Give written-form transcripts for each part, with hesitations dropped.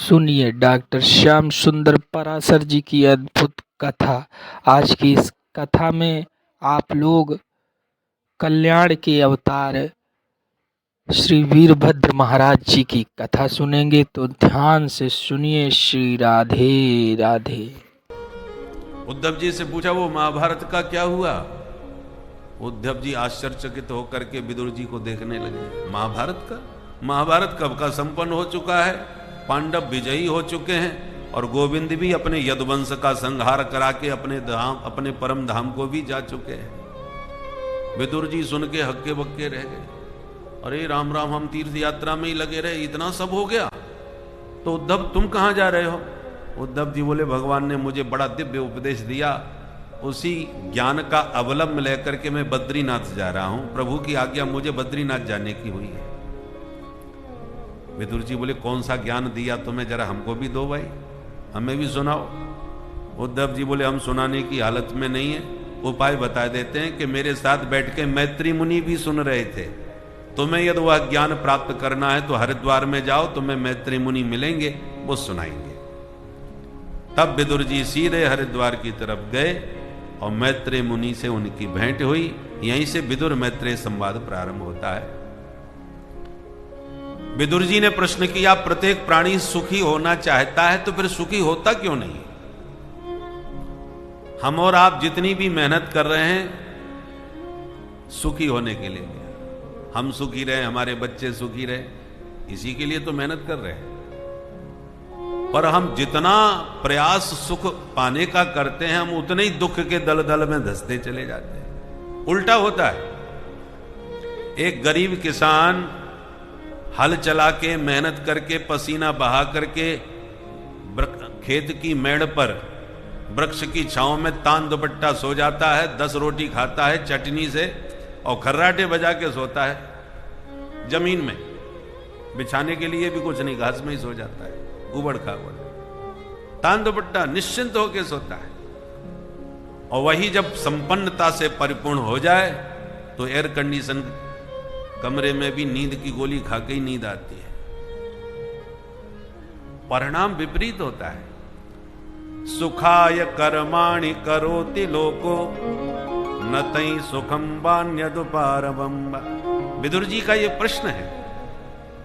सुनिए डॉक्टर श्याम सुंदर पराशर जी की अद्भुत कथा। आज की इस कथा में आप लोग कल्याण के अवतार श्री वीरभद्र महाराज जी की कथा सुनेंगे, तो ध्यान से सुनिए। श्री राधे राधे। उद्धव जी से पूछा वो महाभारत का क्या हुआ। उद्धव जी आश्चर्यचकित होकर के विदुर जी को देखने लगे। महाभारत कब का संपन्न हो चुका है। पांडव विजयी हो चुके हैं और गोविंद भी अपने यदुवंश का संहार करा के अपने परम धाम को भी जा चुके हैं। विदुर जी सुन के हक्के बक्के रह गए। अरे राम राम, हम तीर्थ यात्रा में ही लगे रहे, इतना सब हो गया। तो उद्धव तुम कहां जा रहे हो। उद्धव जी बोले भगवान ने मुझे बड़ा दिव्य उपदेश दिया, उसी ज्ञान का अवलंब लेकर के मैं बद्रीनाथ जा रहा हूं। प्रभु की आज्ञा मुझे बद्रीनाथ जाने की हुई है। विदुर जी बोले कौन सा ज्ञान दिया तुम्हें, जरा हमको भी दो भाई, हमें भी सुनाओ। उद्धव जी बोले हम सुनाने की हालत में नहीं है, उपाय बता देते हैं कि मेरे साथ बैठ के मैत्री मुनि भी सुन रहे थे। तुम्हें यदि वह ज्ञान प्राप्त करना है तो हरिद्वार में जाओ, तुम्हें मैत्री मुनि मिलेंगे, वो सुनाएंगे। तब विदुर जी सीधे हरिद्वार की तरफ गए और मैत्रेय मुनि से उनकी भेंट हुई। यहीं से विदुर मैत्रेय संवाद प्रारंभ होता है। विदुर जी ने प्रश्न किया, प्रत्येक प्राणी सुखी होना चाहता है तो फिर सुखी होता क्यों नहीं। हम और आप जितनी भी मेहनत कर रहे हैं सुखी होने के लिए, हम सुखी रहे, हमारे बच्चे सुखी रहे, इसी के लिए तो मेहनत कर रहे हैं। पर हम जितना प्रयास सुख पाने का करते हैं, हम उतने ही दुख के दलदल में धंसते चले जाते हैं। उल्टा होता है। एक गरीब किसान हल चला के मेहनत करके पसीना बहा करके खेत की मेड़ पर वृक्ष की छांव में तान दुपट्टा सो जाता है, 10 रोटी खाता है चटनी से और खर्राटे बजा के सोता है। जमीन में बिछाने के लिए भी कुछ नहीं, घास में ही सो जाता है, उबड़ खाबड़ तान दुपट्टा निश्चिंत होकर सोता है। और वही जब संपन्नता से परिपूर्ण हो जाए तो एयर कंडीशन कमरे में भी नींद की गोली खा के ही नींद आती है। परिणाम विपरीत होता है। सुखाय कर्माणि करोति लोको न तई सुखम वान्यदुपारवम। विदुर जी का यह प्रश्न है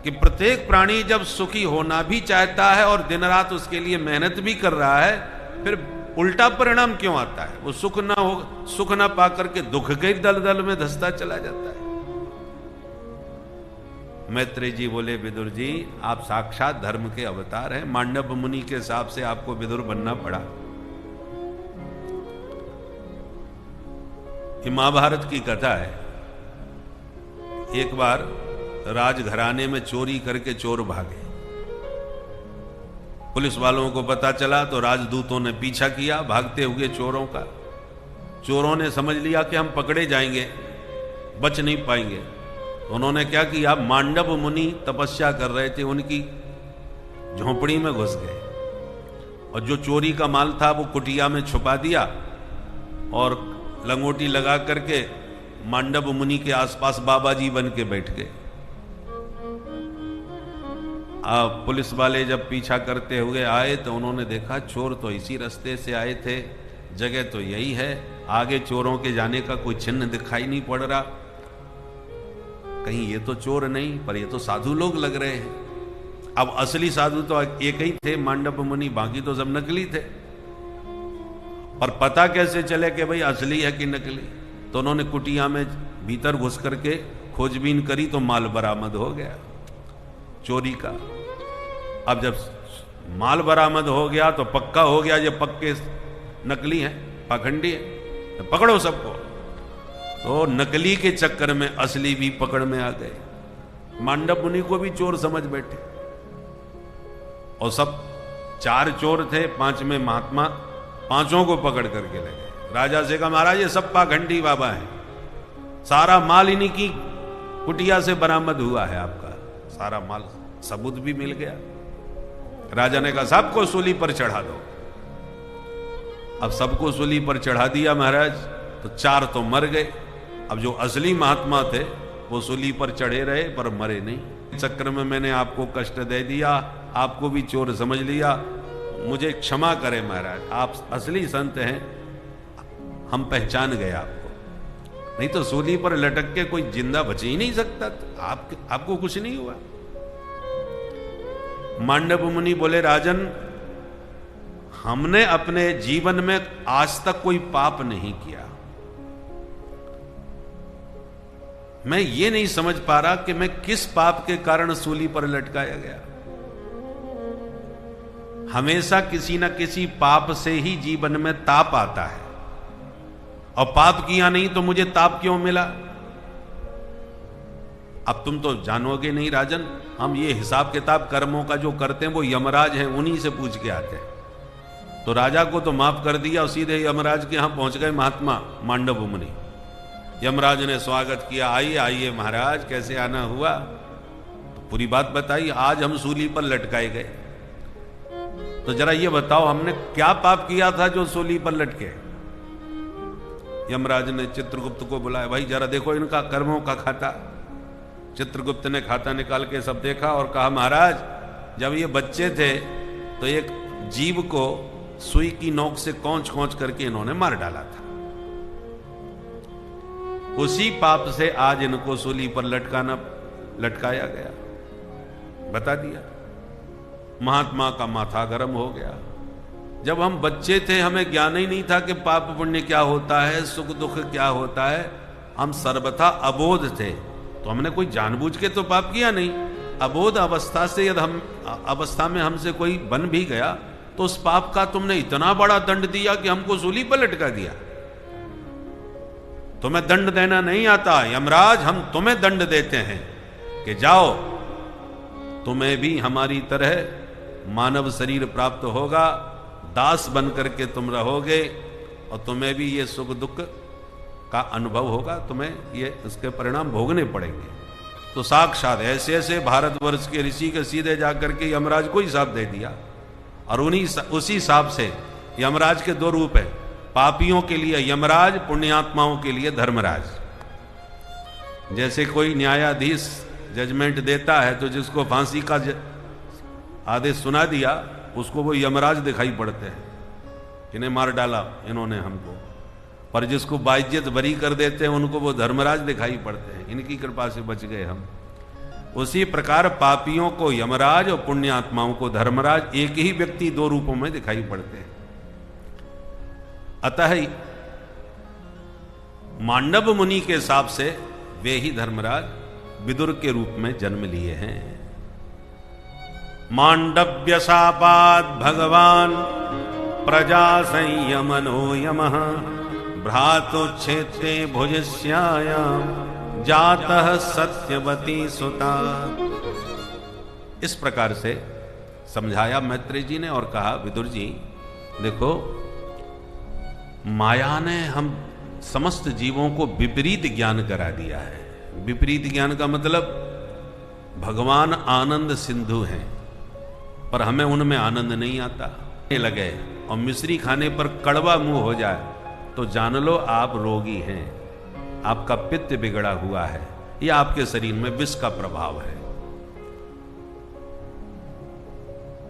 कि प्रत्येक प्राणी जब सुखी होना भी चाहता है और दिन रात उसके लिए मेहनत भी कर रहा है, फिर उल्टा परिणाम क्यों आता है। वो सुख ना पाकर के दुख के दलदल में धंसता चला जाता है। मैत्रेय जी बोले विदुर जी आप साक्षात धर्म के अवतार हैं, मांडव मुनि के हिसाब से आपको विदुर बनना पड़ा। ये महाभारत की कथा है। एक बार राजघराने में चोरी करके चोर भागे। पुलिस वालों को पता चला तो राजदूतों ने पीछा किया भागते हुए चोरों का। चोरों ने समझ लिया कि हम पकड़े जाएंगे, बच नहीं पाएंगे। उन्होंने क्या किया, मांडव मुनि तपस्या कर रहे थे, उनकी झोंपड़ी में घुस गए और जो चोरी का माल था वो कुटिया में छुपा दिया और लंगोटी लगा करके मांडव मुनि के आसपास बाबा जी बन के बैठ गए। अब पुलिस वाले जब पीछा करते हुए आए तो उन्होंने देखा चोर तो इसी रास्ते से आए थे, जगह तो यही है, आगे चोरों के जाने का कोई चिन्ह दिखाई नहीं पड़ रहा। कहीं ये तो चोर नहीं, पर ये तो साधु लोग लग रहे हैं। अब असली साधु तो एक ही थे, मांडव मुनि, बाकी तो सब नकली थे। और पता कैसे चले कि भाई असली है कि नकली। तो उन्होंने कुटिया में भीतर घुस करके खोजबीन करी तो माल बरामद हो गया चोरी का। अब जब माल बरामद हो गया तो पक्का हो गया ये पक्के नकली हैं, पाखंडी है, तो पकड़ो सबको। तो नकली के चक्कर में असली भी पकड़ में आ गए। मांडव मुनि को भी चोर समझ बैठे और सब 4 चोर थे, 5 में महात्मा, 5 को पकड़ करके ले गए। राजा से कहा महाराज ये सब पाखंडी बाबा हैं, सारा माल इन्हीं की कुटिया से बरामद हुआ है, आपका सारा माल सबूत भी मिल गया। राजा ने कहा सबको सूली पर चढ़ा दो। अब सबको सूली पर चढ़ा दिया महाराज, तो 4 तो मर गए। अब जो असली महात्मा थे वो सूली पर चढ़े रहे पर मरे नहीं। चक्र में मैंने आपको कष्ट दे दिया, आपको भी चोर समझ लिया, मुझे क्षमा करें महाराज, आप असली संत हैं, हम पहचान गए आपको, नहीं तो सूली पर लटक के कोई जिंदा बच ही नहीं सकता। आपको कुछ नहीं हुआ। मांडव मुनि बोले, राजन, हमने अपने जीवन में आज तक कोई पाप नहीं किया। मैं ये नहीं समझ पा रहा कि मैं किस पाप के कारण सूली पर लटकाया गया। हमेशा किसी न किसी पाप से ही जीवन में ताप आता है, और पाप किया नहीं तो मुझे ताप क्यों मिला? अब तुम तो जानोगे नहीं राजन, हम ये हिसाब किताब कर्मों का जो करते हैं वो यमराज हैं, उन्हीं से पूछ के आते हैं। तो राजा को तो माफ कर दिया और सीधे यमराज के यहां पहुंच गए महात्मा मांडव मुनि। यमराज ने स्वागत किया, आइए आइए महाराज, कैसे आना हुआ? तो पूरी बात बताई। आज हम सूली पर लटकाए गए, तो जरा ये बताओ हमने क्या पाप किया था जो सूली पर लटके? यमराज ने चित्रगुप्त को बुलाया, भाई जरा देखो इनका कर्मों का खाता। चित्रगुप्त ने खाता निकाल के सब देखा और कहा, महाराज जब ये बच्चे थे तो एक जीव को सुई की नोक से कौंच कौंच करके इन्होंने मार डाला था। उसी पाप से आज इनको सूली पर लटकाया गया। बता दिया। महात्मा का माथा गर्म हो गया। जब हम बच्चे थे हमें ज्ञान ही नहीं था कि पाप पुण्य क्या होता है, सुख दुख क्या होता है। हम सर्वथा अबोध थे, तो हमने कोई जानबूझ के तो पाप किया नहीं। अबोध अवस्था से यदि हम अवस्था में हमसे कोई बन भी गया तो उस पाप का तुमने इतना बड़ा दंड दिया कि हमको सूली पर लटका दिया। तुम्हें दंड देना नहीं आता यमराज, हम तुम्हें दंड देते हैं कि जाओ, तुम्हें भी हमारी तरह मानव शरीर प्राप्त होगा, दास बन करके तुम रहोगे और तुम्हें भी ये सुख दुख का अनुभव होगा, तुम्हें ये इसके परिणाम भोगने पड़ेंगे। तो साक्षात ऐसे ऐसे भारतवर्ष के ऋषि के सीधे जाकर के यमराज को ही शाप दे दिया। और उसी शाप से यमराज के दो रूप है, पापियों के लिए यमराज, पुण्यात्माओं के लिए धर्मराज। जैसे कोई न्यायाधीश जजमेंट देता है तो जिसको फांसी का आदेश सुना दिया उसको वो यमराज दिखाई पड़ते हैं, इन्हें मार डाला इन्होंने हमको। पर जिसको बाइज्जत बरी कर देते हैं उनको वो धर्मराज दिखाई पड़ते हैं, इनकी कृपा से बच गए हम। उसी प्रकार पापियों को यमराज और पुण्यात्माओं को धर्मराज, एक ही व्यक्ति दो रूपों में दिखाई पड़ते हैं। अतः मांडव मुनि के हिसाब से वे ही धर्मराज विदुर के रूप में जन्म लिए हैं। मांडव्य शापाद भगवान प्रजा संयमनो यमः भ्रातुच्छेत्रे भुजस्यायाम जातः सत्यवती सुता। इस प्रकार से समझाया मैत्रेय जी ने और कहा, विदुर जी देखो, माया ने हम समस्त जीवों को विपरीत ज्ञान करा दिया है। विपरीत ज्ञान का मतलब भगवान आनंद सिंधु हैं पर हमें उनमें आनंद नहीं आता लगे, और मिश्री खाने पर कड़वा मुंह हो जाए तो जान लो आप रोगी हैं, आपका पित्त बिगड़ा हुआ है, या आपके शरीर में विष का प्रभाव है।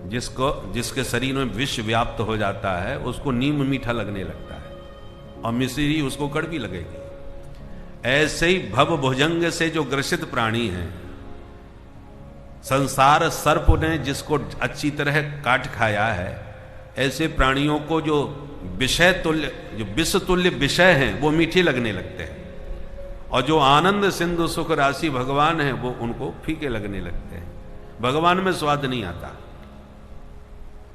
जिसके शरीर में विष व्याप्त हो जाता है उसको नीम मीठा लगने लगता है और मिश्री उसको कड़वी लगेगी। ऐसे ही भव भुजंग से जो ग्रसित प्राणी हैं, संसार सर्प ने जिसको अच्छी तरह काट खाया है, ऐसे प्राणियों को जो विषय तुल्य, जो विष तुल्य विषय हैं वो मीठे लगने लगते हैं, और जो आनंद सिंधु सुख राशि भगवान है वो उनको फीके लगने लगते हैं। भगवान में स्वाद नहीं आता,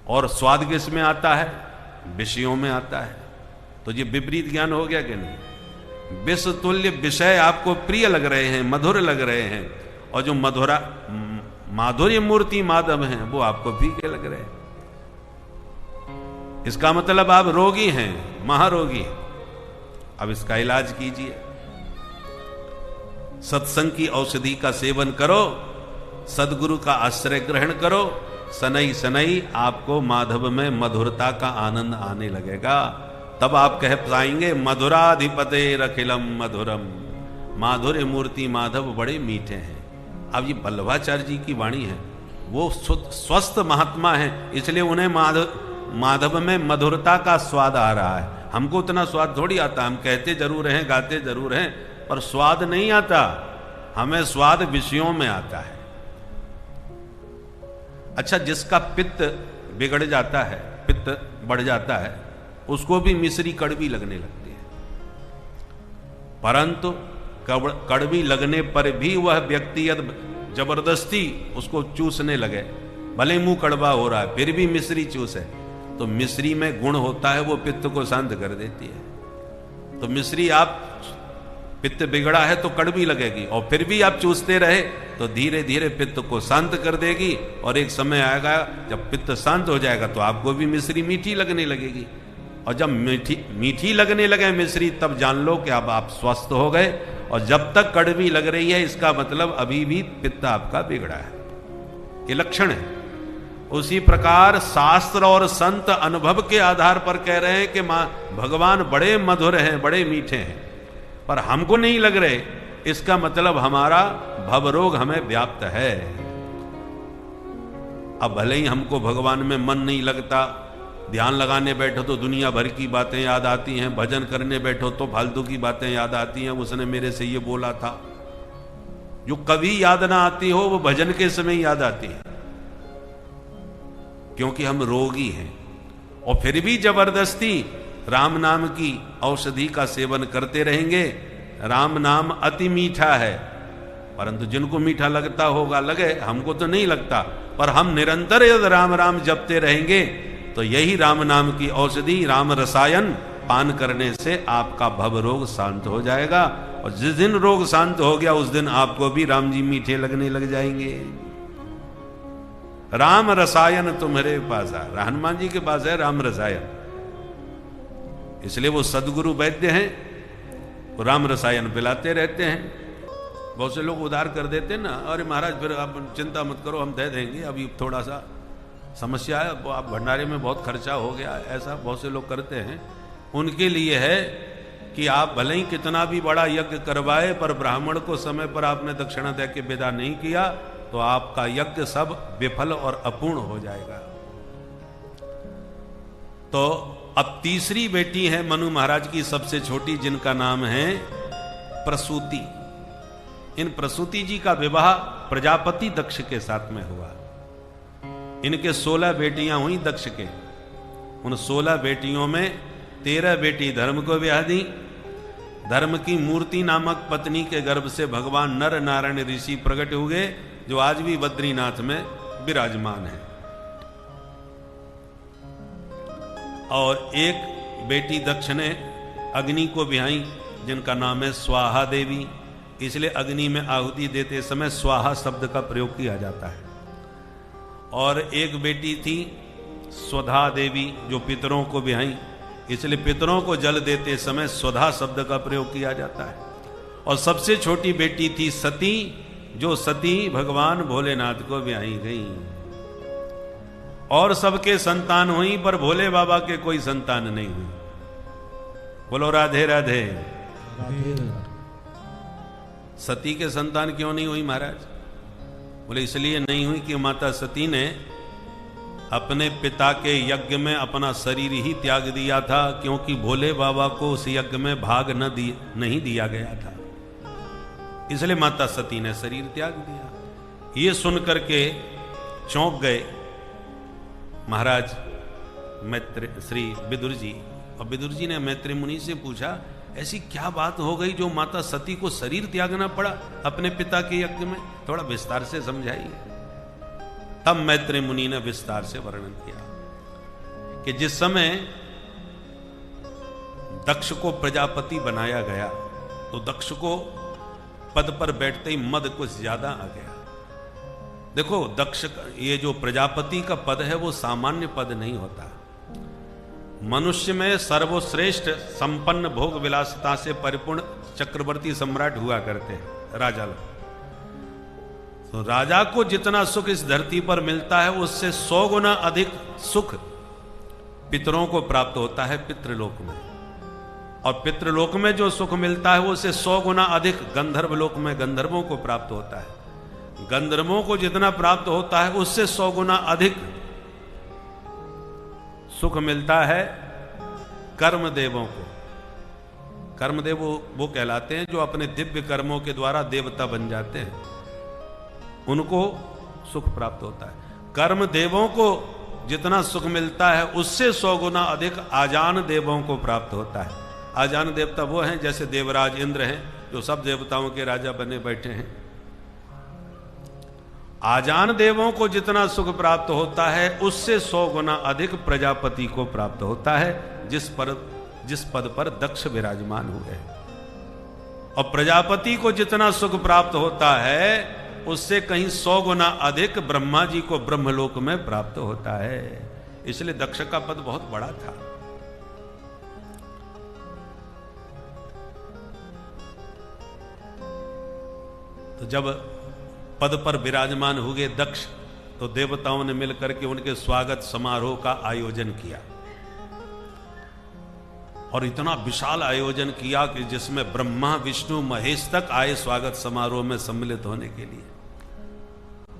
और स्वाद किस में आता है? विषयों में आता है। तो ये विपरीत ज्ञान हो गया कि नहीं? विष तुल्य विषय आपको प्रिय लग रहे हैं, मधुर लग रहे हैं, और जो माधुर्य मूर्ति माधव हैं वो आपको फीके लग रहे हैं। इसका मतलब आप रोगी हैं, महारोगी। अब इसका इलाज कीजिए, सत्संग की औषधि का सेवन करो, सदगुरु का आश्रय ग्रहण करो, सनई सनई आपको माधव में मधुरता का आनंद आने लगेगा। तब आप कह पाएंगे, मधुराधिपते रखिलम मधुरम, माधुर्य मूर्ति माधव बड़े मीठे हैं। अब ये बल्लभाचार्य जी की वाणी है, वो स्वस्थ महात्मा हैं, इसलिए उन्हें माधव में मधुरता का स्वाद आ रहा है। हमको उतना स्वाद थोड़ी आता, हम कहते जरूर हैं, गाते जरूर हैं, पर स्वाद नहीं आता। हमें स्वाद विषयों में आता है। अच्छा, जिसका पित्त बिगड़ जाता है, पित्त बढ़ जाता है, उसको भी मिश्री कड़वी लगने लगती है, परंतु कड़वी लगने पर भी वह व्यक्ति यदि जबरदस्ती उसको चूसने लगे, भले मुंह कड़वा हो रहा है फिर भी मिश्री चूसे, तो मिश्री में गुण होता है, वो पित्त को शांत कर देती है। तो मिश्री, आप पित्त बिगड़ा है तो कड़वी लगेगी, और फिर भी आप चूसते रहे तो धीरे धीरे पित्त को शांत कर देगी, और एक समय आएगा जब पित्त शांत हो जाएगा तो आपको भी मिश्री मीठी लगने लगेगी। और जब मीठी लगने लगे मिश्री, तब जान लो कि अब आप स्वस्थ हो गए। और जब तक कड़वी लग रही है, इसका मतलब अभी भी पित्त आपका बिगड़ा है, ये लक्षण है। उसी प्रकार शास्त्र और संत अनुभव के आधार पर कह रहे हैं कि भगवान बड़े मधुर हैं, बड़े मीठे हैं, पर हमको नहीं लग रहे, इसका मतलब हमारा भवरोग हमें व्याप्त है। अब भले ही हमको भगवान में मन नहीं लगता, ध्यान लगाने बैठो तो दुनिया भर की बातें याद आती हैं, भजन करने बैठो तो फालतू की बातें याद आती हैं, उसने मेरे से ये बोला था। जो कभी याद ना आती हो वो भजन के समय याद आती है, क्योंकि हम रोगी हैं। और फिर भी जबरदस्ती राम नाम की औषधि का सेवन करते रहेंगे। राम नाम अति मीठा है, परंतु जिनको मीठा लगता होगा लगे, हमको तो नहीं लगता, पर हम निरंतर यदि राम राम जपते रहेंगे तो यही राम नाम की औषधि, राम रसायन पान करने से आपका भव रोग शांत हो जाएगा। और जिस दिन रोग शांत हो गया उस दिन आपको भी राम जी मीठे लगने लग जाएंगे। राम रसायन तुम्हारे पास है, हनुमान जी के पास है राम रसायन, इसलिए वो सदगुरु वैद्य हैं, वो राम रसायन पिलाते रहते हैं। बहुत से लोग उधार कर देते हैं ना, अरे महाराज फिर आप चिंता मत करो, हम दे देंगे, अभी थोड़ा सा समस्या है, आप भंडारे में बहुत खर्चा हो गया, ऐसा बहुत से लोग करते हैं। उनके लिए है कि आप भले ही कितना भी बड़ा यज्ञ करवाए, पर ब्राह्मण को समय पर आपने दक्षिणा दे के विदा नहीं किया तो आपका यज्ञ सब विफल और अपूर्ण हो जाएगा। तो अब तीसरी बेटी है मनु महाराज की सबसे छोटी, जिनका नाम है प्रसूति। इन प्रसूति जी का विवाह प्रजापति दक्ष के साथ में हुआ। इनके 16 बेटियां हुई दक्ष के। उन 16 बेटियों में 13 बेटी धर्म को ब्याह दी। धर्म की मूर्ति नामक पत्नी के गर्भ से भगवान नर नारायण ऋषि प्रकट हुए, जो आज भी बद्रीनाथ में विराजमान है। और एक बेटी दक्ष ने अग्नि को ब्याही, जिनका नाम है स्वाहा देवी, इसलिए अग्नि में आहुति देते समय स्वाहा शब्द का प्रयोग किया जाता है। और एक बेटी थी स्वधा देवी, जो पितरों को ब्याही, इसलिए पितरों को जल देते समय स्वधा शब्द का प्रयोग किया जाता है। और सबसे छोटी बेटी थी सती, जो सती भगवान भोलेनाथ को ब्याही गई। और सबके संतान हुई, पर भोले बाबा के कोई संतान नहीं हुई। बोलो राधे राधे। सती के संतान क्यों नहीं हुई महाराज? बोले इसलिए नहीं हुई कि माता सती ने अपने पिता के यज्ञ में अपना शरीर ही त्याग दिया था, क्योंकि भोले बाबा को उस यज्ञ में भाग नहीं दिया गया था, इसलिए माता सती ने शरीर त्याग दिया। ये सुनकर के चौंक गए महाराज मैत्र श्री विदुर जी। और विदुर जी ने मैत्री मुनि से पूछा, ऐसी क्या बात हो गई जो माता सती को शरीर त्यागना पड़ा अपने पिता के यज्ञ में? थोड़ा विस्तार से समझाइए। तब मैत्री मुनि ने विस्तार से वर्णन किया कि जिस समय दक्ष को प्रजापति बनाया गया तो दक्ष को पद पर बैठते ही मद कुछ ज्यादा आ गया। देखो दक्ष, ये जो प्रजापति का पद है वो सामान्य पद नहीं होता। मनुष्य में सर्वश्रेष्ठ संपन्न भोग विलासिता से परिपूर्ण चक्रवर्ती सम्राट हुआ करते हैं राजा लोग। तो राजा को जितना सुख इस धरती पर मिलता है उससे 100 गुना अधिक सुख पितरों को प्राप्त होता है पितृलोक में। और पितृलोक में जो सुख मिलता है उससे 100 गुना अधिक गंधर्व लोक में गंधर्वों को प्राप्त होता है। गंधर्वों को जितना प्राप्त होता है उससे 100 गुना अधिक सुख मिलता है कर्मदेवों को। कर्मदेव वो कहलाते हैं जो अपने दिव्य कर्मों के द्वारा देवता बन जाते हैं, उनको सुख प्राप्त होता है। कर्मदेवों को जितना सुख मिलता है उससे 100 गुना अधिक आजान देवों को प्राप्त होता है। आजान देवता वो हैं जैसे देवराज इंद्र हैं, जो सब देवताओं के राजा बने बैठे हैं। आजान देवों को जितना सुख प्राप्त होता है उससे 100 गुना अधिक प्रजापति को प्राप्त होता है, जिस पद पर दक्ष विराजमान हुए। और प्रजापति को जितना सुख प्राप्त होता है उससे कहीं 100 गुना अधिक ब्रह्मा जी को ब्रह्मलोक में प्राप्त होता है। इसलिए दक्ष का पद बहुत बड़ा था। तो जब पद पर विराजमान हुए दक्ष, तो देवताओं ने मिलकर के उनके स्वागत समारोह का आयोजन किया। और इतना विशाल आयोजन किया कि जिसमें ब्रह्मा विष्णु महेश तक आए स्वागत समारोह में सम्मिलित होने के लिए।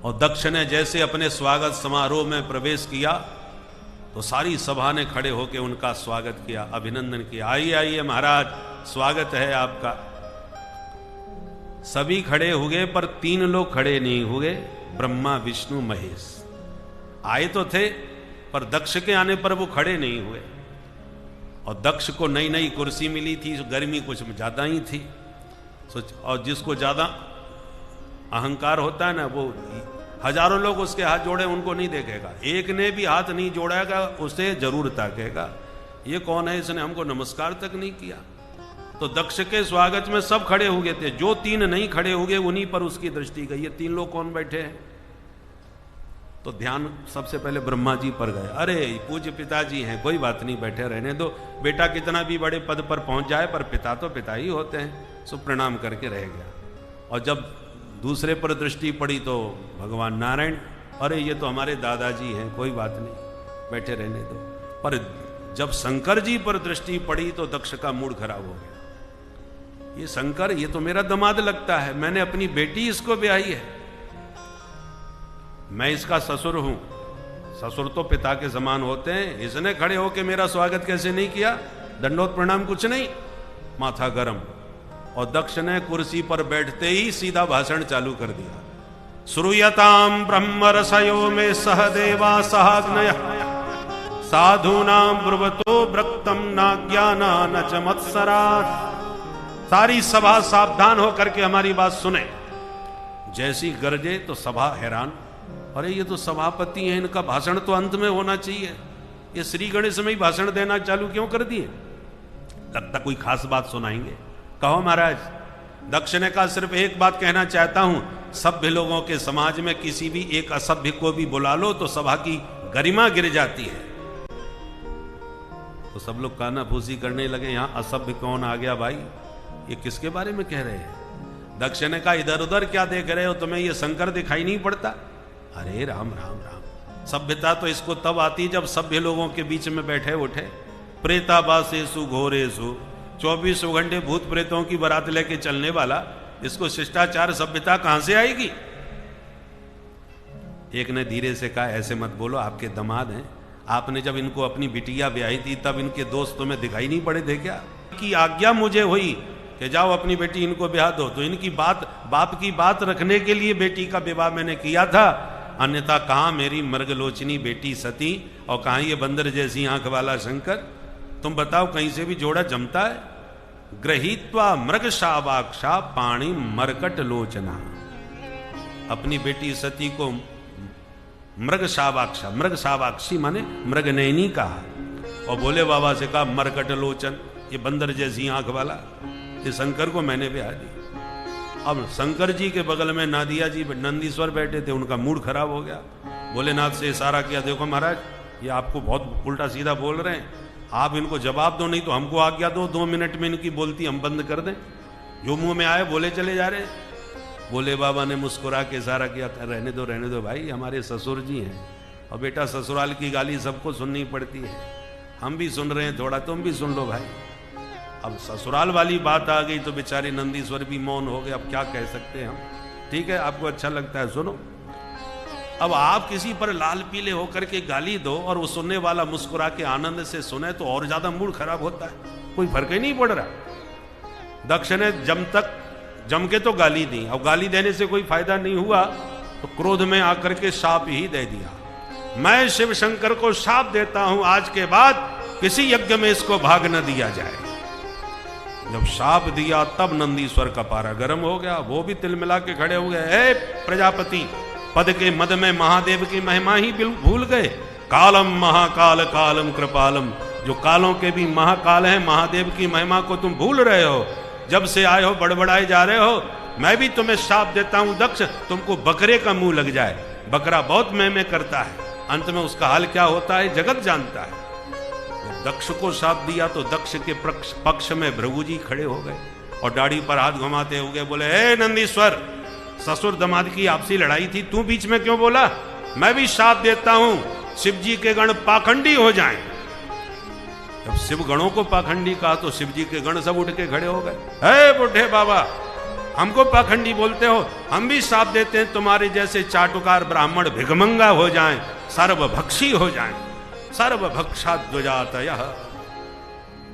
और दक्ष ने जैसे अपने स्वागत समारोह में प्रवेश किया तो सारी सभा ने खड़े होकर उनका स्वागत किया, अभिनंदन किया। आइए आइए महाराज, स्वागत है आपका। सभी खड़े हुए पर 3 लोग खड़े नहीं हुए, ब्रह्मा विष्णु महेश। आए तो थे पर दक्ष के आने पर वो खड़े नहीं हुए। और दक्ष को नई नई कुर्सी मिली थी, गर्मी कुछ ज्यादा ही थी। और जिसको ज्यादा अहंकार होता है ना, वो हजारों लोग उसके हाथ जोड़े उनको नहीं देखेगा, एक ने भी हाथ नहीं जोड़ेगा उसे जरूर ताकेगा, ये कौन है, इसने हमको नमस्कार तक नहीं किया। तो दक्ष के स्वागत में सब खड़े हुए थे, जो 3 नहीं खड़े हुए उन्हीं पर उसकी दृष्टि गई। ये 3 लोग कौन बैठे हैं? तो ध्यान सबसे पहले ब्रह्मा जी पर गए। अरे पूज्य पिताजी हैं, कोई बात नहीं, बैठे रहने दो। बेटा कितना भी बड़े पद पर पहुंच जाए पर पिता तो पिता ही होते हैं। सो प्रणाम करके रह गया। और जब दूसरे पर दृष्टि पड़ी तो भगवान नारायण, अरे ये तो हमारे दादाजी हैं, कोई बात नहीं, बैठे रहने दो। पर जब शंकर जी पर दृष्टि पड़ी तो दक्ष का मूड खराब हो गया। ये शंकर, ये तो मेरा दामाद लगता है, मैंने अपनी बेटी इसको ब्याही है, मैं इसका ससुर हूं। ससुर तो पिता के समान होते हैं, इसने खड़े होकर मेरा स्वागत कैसे नहीं किया? दंडोत प्रणाम कुछ नहीं, माथा गरम। और दक्ष ने कुर्सी पर बैठते ही सीधा भाषण चालू कर दिया। श्रूयताम ब्रह्म रसयो में सह देवा सहाग्नय साधूनाम ब्रुवतो ब्रक्तम नाज्ञाना न च मत्सरात्। सारी सभा सावधान होकर के हमारी बात सुने। जैसी गरजे तो सभा हैरान, अरे ये तो सभापति हैं, इनका भाषण तो अंत में होना चाहिए, ये श्री गणेश में ही भाषण देना चालू क्यों कर दिए? लगता कोई खास बात सुनाएंगे। कहो महाराज। दक्ष ने कहा सिर्फ एक बात कहना चाहता हूं, सभ्य लोगों के समाज में किसी भी एक असभ्य को भी बुला लो तो सभा की गरिमा गिर जाती है। तो सब लोग कानाफूसी करने लगे, यहां असभ्य कौन आ गया भाई, ये किसके बारे में कह रहे हैं? दक्ष ने कहा इधर उधर क्या देख रहे हो, तुम्हें ये शंकर दिखाई नहीं पड़ता? अरे राम राम राम, सभ्यता तो इसको तब आती जब सभ्य लोगों के बीच में बैठे उठे। प्रेताबासेसु घोरेसु, 24 घंटे भूत प्रेतों की बारात लेके चलने वाला, इसको शिष्टाचार सभ्यता कहां से आएगी? एक ने धीरे से कहा ऐसे मत बोलो, आपके दामाद हैं, आपने जब इनको अपनी बिटिया ब्याही थी तब इनके दोस्त तुम्हें दिखाई नहीं पड़े थे क्या? की आज्ञा मुझे हुई कि जाओ अपनी बेटी इनको ब्याह दो, तो इनकी बाप की बात रखने के लिए बेटी का विवाह मैंने किया था, अन्यथा कहां मेरी मृगलोचनी बेटी सती और कहां ये बंदर जैसी आंख वाला शंकर? तुम बताओ कहीं से भी जोड़ा जमता है? ग्रहीत्वा मृग शावाक्षा पाणी मरकट लोचना, अपनी बेटी सती को मृग शावाक्षा, मृग शावाक्षी माने मृगनयनी कहा, और भोले बाबा से कहा मरकट लोचन, ये बंदर जैसी आंख वाला, ये शंकर को मैंने ब्याह दी। अब शंकर जी के बगल में नादिया जी नंदीश्वर बैठे थे, उनका मूड खराब हो गया। भोलेनाथ से इशारा किया, देखो महाराज ये आपको बहुत उल्टा सीधा बोल रहे हैं, आप इनको जवाब दो, नहीं तो हमको आज्ञा दो, 2 मिनट में इनकी बोलती हम बंद कर दें, जो मुंह में आए बोले चले जा रहे हैं। भोले बाबा ने मुस्कुरा के इशारा किया, रहने दो भाई, हमारे ससुर जी हैं, और बेटा ससुराल की गाली सबको सुननी पड़ती है, हम भी सुन रहे हैं, थोड़ा तुम भी सुन लो भाई। अब ससुराल वाली बात आ गई तो बेचारे नंदीश्वर भी मौन हो गए, अब क्या कह सकते हैं हम। ठीक है, आपको अच्छा लगता है सुनो। अब आप किसी पर लाल पीले होकर के गाली दो और वो सुनने वाला मुस्कुरा के आनंद से सुने तो और ज्यादा मूड खराब होता है, कोई फर्क ही नहीं पड़ रहा। दक्ष ने जम के तो गाली दी, अब गाली देने से कोई फायदा नहीं हुआ तो क्रोध में आकर के शाप ही दे दिया। मैं शिव शंकर को शाप देता हूं, आज के बाद किसी यज्ञ में इसको भाग न दिया जाए। जब शाप दिया तब नंदीश्वर का पारा गर्म हो गया, वो भी तिल मिला के खड़े हो गए। हे प्रजापति, पद के मद में महादेव की महिमा ही भूल गए। कालम महाकाल कालम कृपालम, जो कालों के भी महाकाल है, महादेव की महिमा को तुम भूल रहे हो। जब से आए हो बड़बड़ाए जा रहे हो। मैं भी तुम्हें शाप देता हूं दक्ष, तुमको बकरे का मुंह लग जाए। बकरा बहुत में करता है, अंत में उसका हाल क्या होता है जगत जानता है। दक्ष को शाप दिया तो दक्ष के पक्ष में भृगु जी खड़े हो गए और दाढ़ी पर हाथ घुमाते हुए बोले, हे नंदीश्वर, ससुर दमाद की आपसी लड़ाई थी, तू बीच में क्यों बोला? मैं भी शाप देता हूं शिव जी के गण पाखंडी हो जाएं। जब शिव गणों को पाखंडी कहा तो शिव जी के गण सब उठ के खड़े हो गए। हे बुढ़े बाबा, हमको पाखंडी बोलते हो? हम भी शाप देते हैं तुम्हारे जैसे चाटुकार ब्राह्मण भिगमंगा हो जाएं, सर्वभक्षी हो जाएं, सर्वभक्षाध्वजातयः।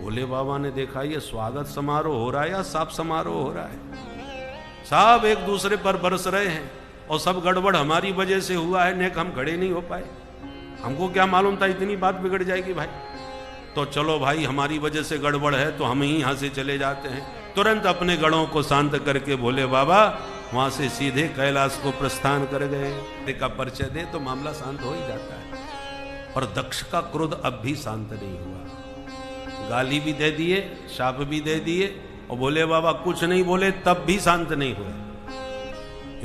भोले बाबा ने देखा ये स्वागत समारोह हो रहा है या शाप समारोह हो रहा है। सब एक दूसरे पर बरस रहे हैं और सब गड़बड़ हमारी वजह से हुआ है, नेक हम खड़े नहीं हो पाए। हमको क्या मालूम था इतनी बात बिगड़ जाएगी भाई। तो चलो भाई, हमारी वजह से गड़बड़ है तो हम ही यहां से चले जाते हैं। तुरंत अपने गणों को शांत करके भोले बाबा वहां से सीधे कैलाश को प्रस्थान कर गए। का परिचय दे तो मामला शांत हो ही जाता है। और दक्ष का क्रोध अब भी शांत नहीं हुआ। गाली भी दे दिए, शाप भी दे दिए और भोले बाबा कुछ नहीं बोले, तब भी शांत नहीं हुए।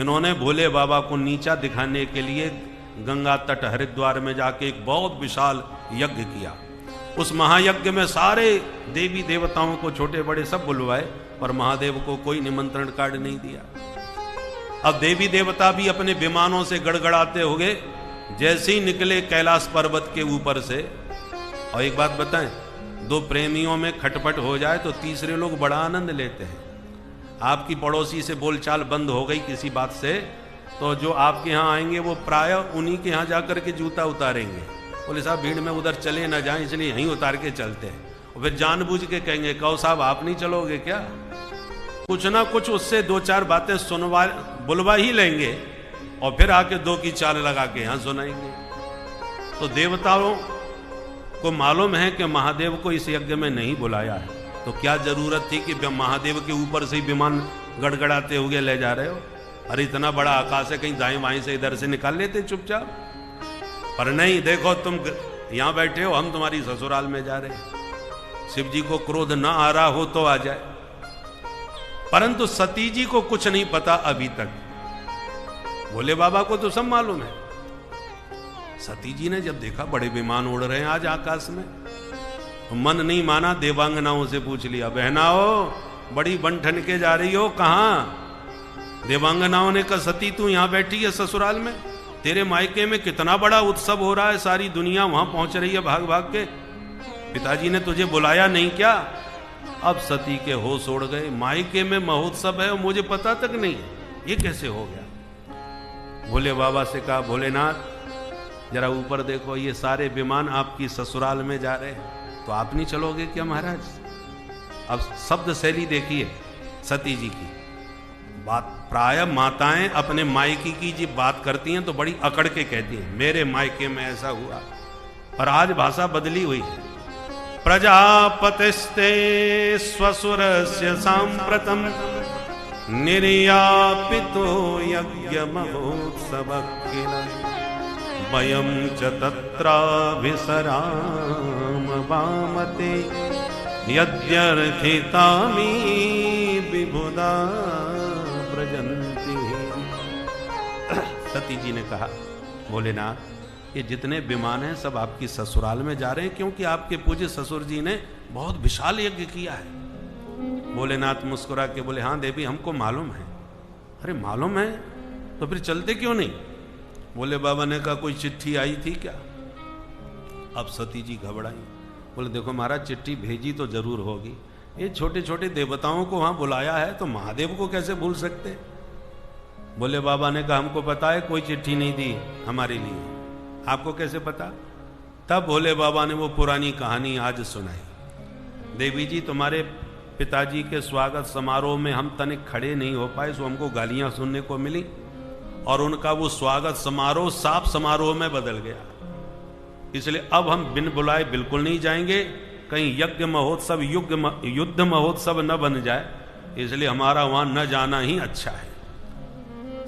इन्होंने भोले बाबा को नीचा दिखाने के लिए गंगा तट हरिद्वार में जाके एक बहुत विशाल यज्ञ किया। उस महायज्ञ में सारे देवी देवताओं को, छोटे बड़े सब बुलवाए, पर महादेव को कोई निमंत्रण कार्ड नहीं दिया। अब देवी देवता भी अपने विमानों से गड़गड़ाते हुए जैसे ही निकले कैलाश पर्वत के ऊपर से। और एक बात बताएं, दो प्रेमियों में खटपट हो जाए तो तीसरे लोग बड़ा आनंद लेते हैं। आपकी पड़ोसी से बोलचाल बंद हो गई किसी बात से, तो जो आपके यहाँ आएंगे वो प्राय उन्हीं के यहाँ जाकर के जूता उतारेंगे। बोले साहब भीड़ में उधर चले ना जाएं, इसलिए यहीं उतार के चलते हैं। और फिर जानबूझ के कहेंगे, कहो साहब आप नहीं चलोगे क्या? कुछ ना कुछ उससे दो चार बातें बुलवा ही लेंगे और फिर आके दो की चाल लगा के यहां सुनाएंगे। तो देवताओं को मालूम है कि महादेव को इस यज्ञ में नहीं बुलाया है, तो क्या जरूरत थी कि महादेव के ऊपर से ही विमान गड़गड़ाते हुए ले जा रहे हो? अरे इतना बड़ा आकाश है, कहीं दाएं बाएं से इधर से निकाल लेते चुपचाप। पर नहीं, देखो तुम यहां बैठे हो, हम तुम्हारी ससुराल में जा रहे हैं। शिव जी को क्रोध ना आ रहा हो तो आ जाए, परंतु सती जी को कुछ नहीं पता अभी तक। भोले बाबा को तो सब मालूम है। सती जी ने जब देखा बड़े विमान उड़ रहे हैं आज आकाश में, तो मन नहीं माना, देवांगनाओं से पूछ लिया, बहनाओ बड़ी बंठन के जा रही हो, कहां? देवांगनाओं ने कहा, सती तू यहां बैठी है ससुराल में, तेरे मायके में कितना बड़ा उत्सव हो रहा है, सारी दुनिया वहां पहुंच रही है भाग भाग के, पिताजी ने तुझे बुलाया नहीं क्या? अब सती के होश उड़ गए। मायके में महोत्सव है और मुझे पता तक नहीं है, ये कैसे हो गया? भोले बाबा से कहा, भोलेनाथ जरा ऊपर देखो, ये सारे विमान आपकी ससुराल में जा रहे हैं, तो आप नहीं चलोगे क्या महाराज? अब शब्द शैली देखिए सती जी की बात। प्राय माताएं अपने मायके की जब बात करती हैं तो बड़ी अकड़ के कहती हैं, मेरे मायके में ऐसा हुआ। पर आज भाषा बदली हुई है। प्रजापतिस्ते स्वसुरस्य सांप्रतम निर्यापितो यज्ञ महोत्सव किल वयं च तत्राभिसराम वामते यद्यर्थितामी विबुधा प्रजंति। सती जी ने कहा, भोलेनाथ ये जितने विमान हैं सब आपकी ससुराल में जा रहे हैं, क्योंकि आपके पूज्य ससुर जी ने बहुत विशाल यज्ञ किया है। भोलेनाथ मुस्कुरा के बोले, हाँ देवी हमको मालूम है। अरे मालूम है तो फिर चलते क्यों नहीं? भोले बाबा ने कहा, कोई चिट्ठी आई थी क्या? अब सती जी घबराई, बोले देखो महाराज चिट्ठी भेजी तो जरूर होगी, ये छोटे छोटे देवताओं को वहां बुलाया है तो महादेव को कैसे भूल सकते? भोले बाबा ने कहा हमको पता है, कोई चिट्ठी नहीं दी हमारे लिए। आपको कैसे पता? तब भोले बाबा ने वो पुरानी कहानी आज सुनाई। देवी जी, तुम्हारे पिताजी के स्वागत समारोह में हम तनिक खड़े नहीं हो पाए, सो हमको गालियां सुनने को मिली और उनका वो स्वागत समारोह साप समारोह में बदल गया। इसलिए अब हम बिन बुलाए बिल्कुल नहीं जाएंगे, कहीं यज्ञ महोत्सव युद्ध महोत्सव न बन जाए, इसलिए हमारा वहां न जाना ही अच्छा है।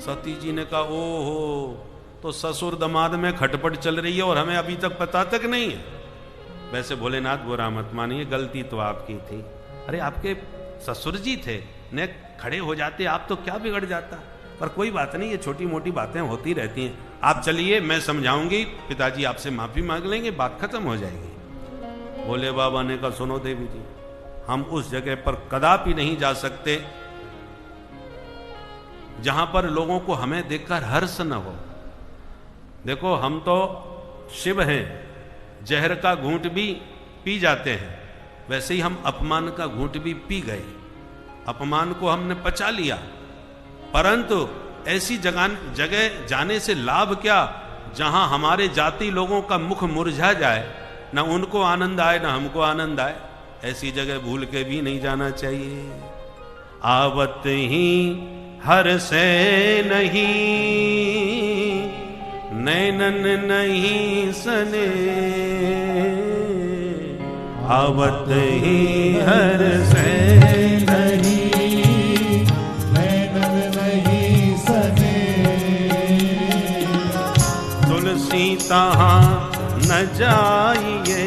सती जी ने कहा, ओहो, तो ससुर दमाद में खटपट चल रही है और हमें अभी तक पता तक नहीं है। वैसे भोलेनाथ बुरा मत मानिए, गलती तो आपकी थी। अरे आपके ससुर जी थे, ने खड़े हो जाते आप तो क्या बिगड़ जाता। पर कोई बात नहीं, ये छोटी मोटी बातें होती रहती हैं। आप चलिए, मैं समझाऊंगी, पिताजी आपसे माफी मांग लेंगे, बात खत्म हो जाएगी। भोले बाबा ने कहा, सुनो देवी जी, हम उस जगह पर कदापि नहीं जा सकते जहां पर लोगों को हमें देखकर हर्ष न हो। देखो, हम तो शिव हैं, जहर का घूंट भी पी जाते हैं, वैसे ही हम अपमान का घूंट भी पी गए। अपमान को हमने पचा लिया, परंतु ऐसी जगह जाने से लाभ क्या जहां हमारे जाति लोगों का मुख मुरझा जाए, ना उनको आनंद आए ना हमको आनंद आए। ऐसी जगह भूल के भी नहीं जाना चाहिए। आवत ही हर से नहीं, नैनन नहीं सने, आवत ही हर से नहीं, नैनन नहीं सने, तुलसी तहाँ न जाइए,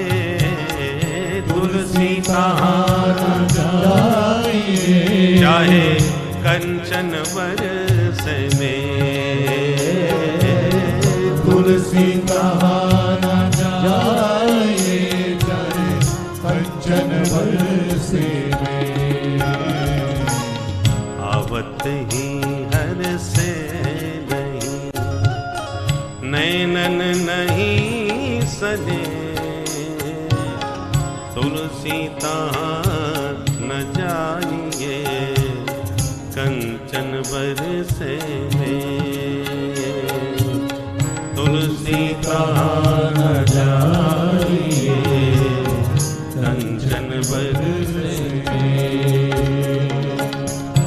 तुलसी तहाँ न जाइए, चाहे कंचन बरस में, तुलसी तहाँ न जाइए, चाहे कंचन बरसे में, आवत ही हर से नहीं, नैनन नहीं सने, तुलसी तहाँ न जाइए, कंचन बरसे में, तुलसी तहाँ न जाइए, कंचन बरसे में,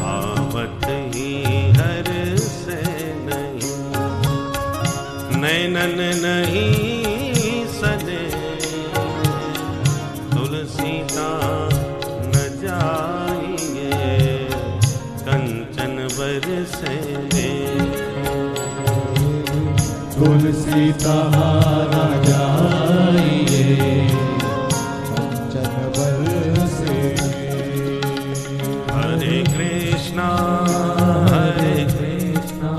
आवत ही हर से नहीं, नैनन नहीं सने, तुलसी तहाँ न जाइए, कंचन बरसे में, तुलसी तहाँ न जाइए, कंचन बरसे में। हरे कृष्णा हरे कृष्णा,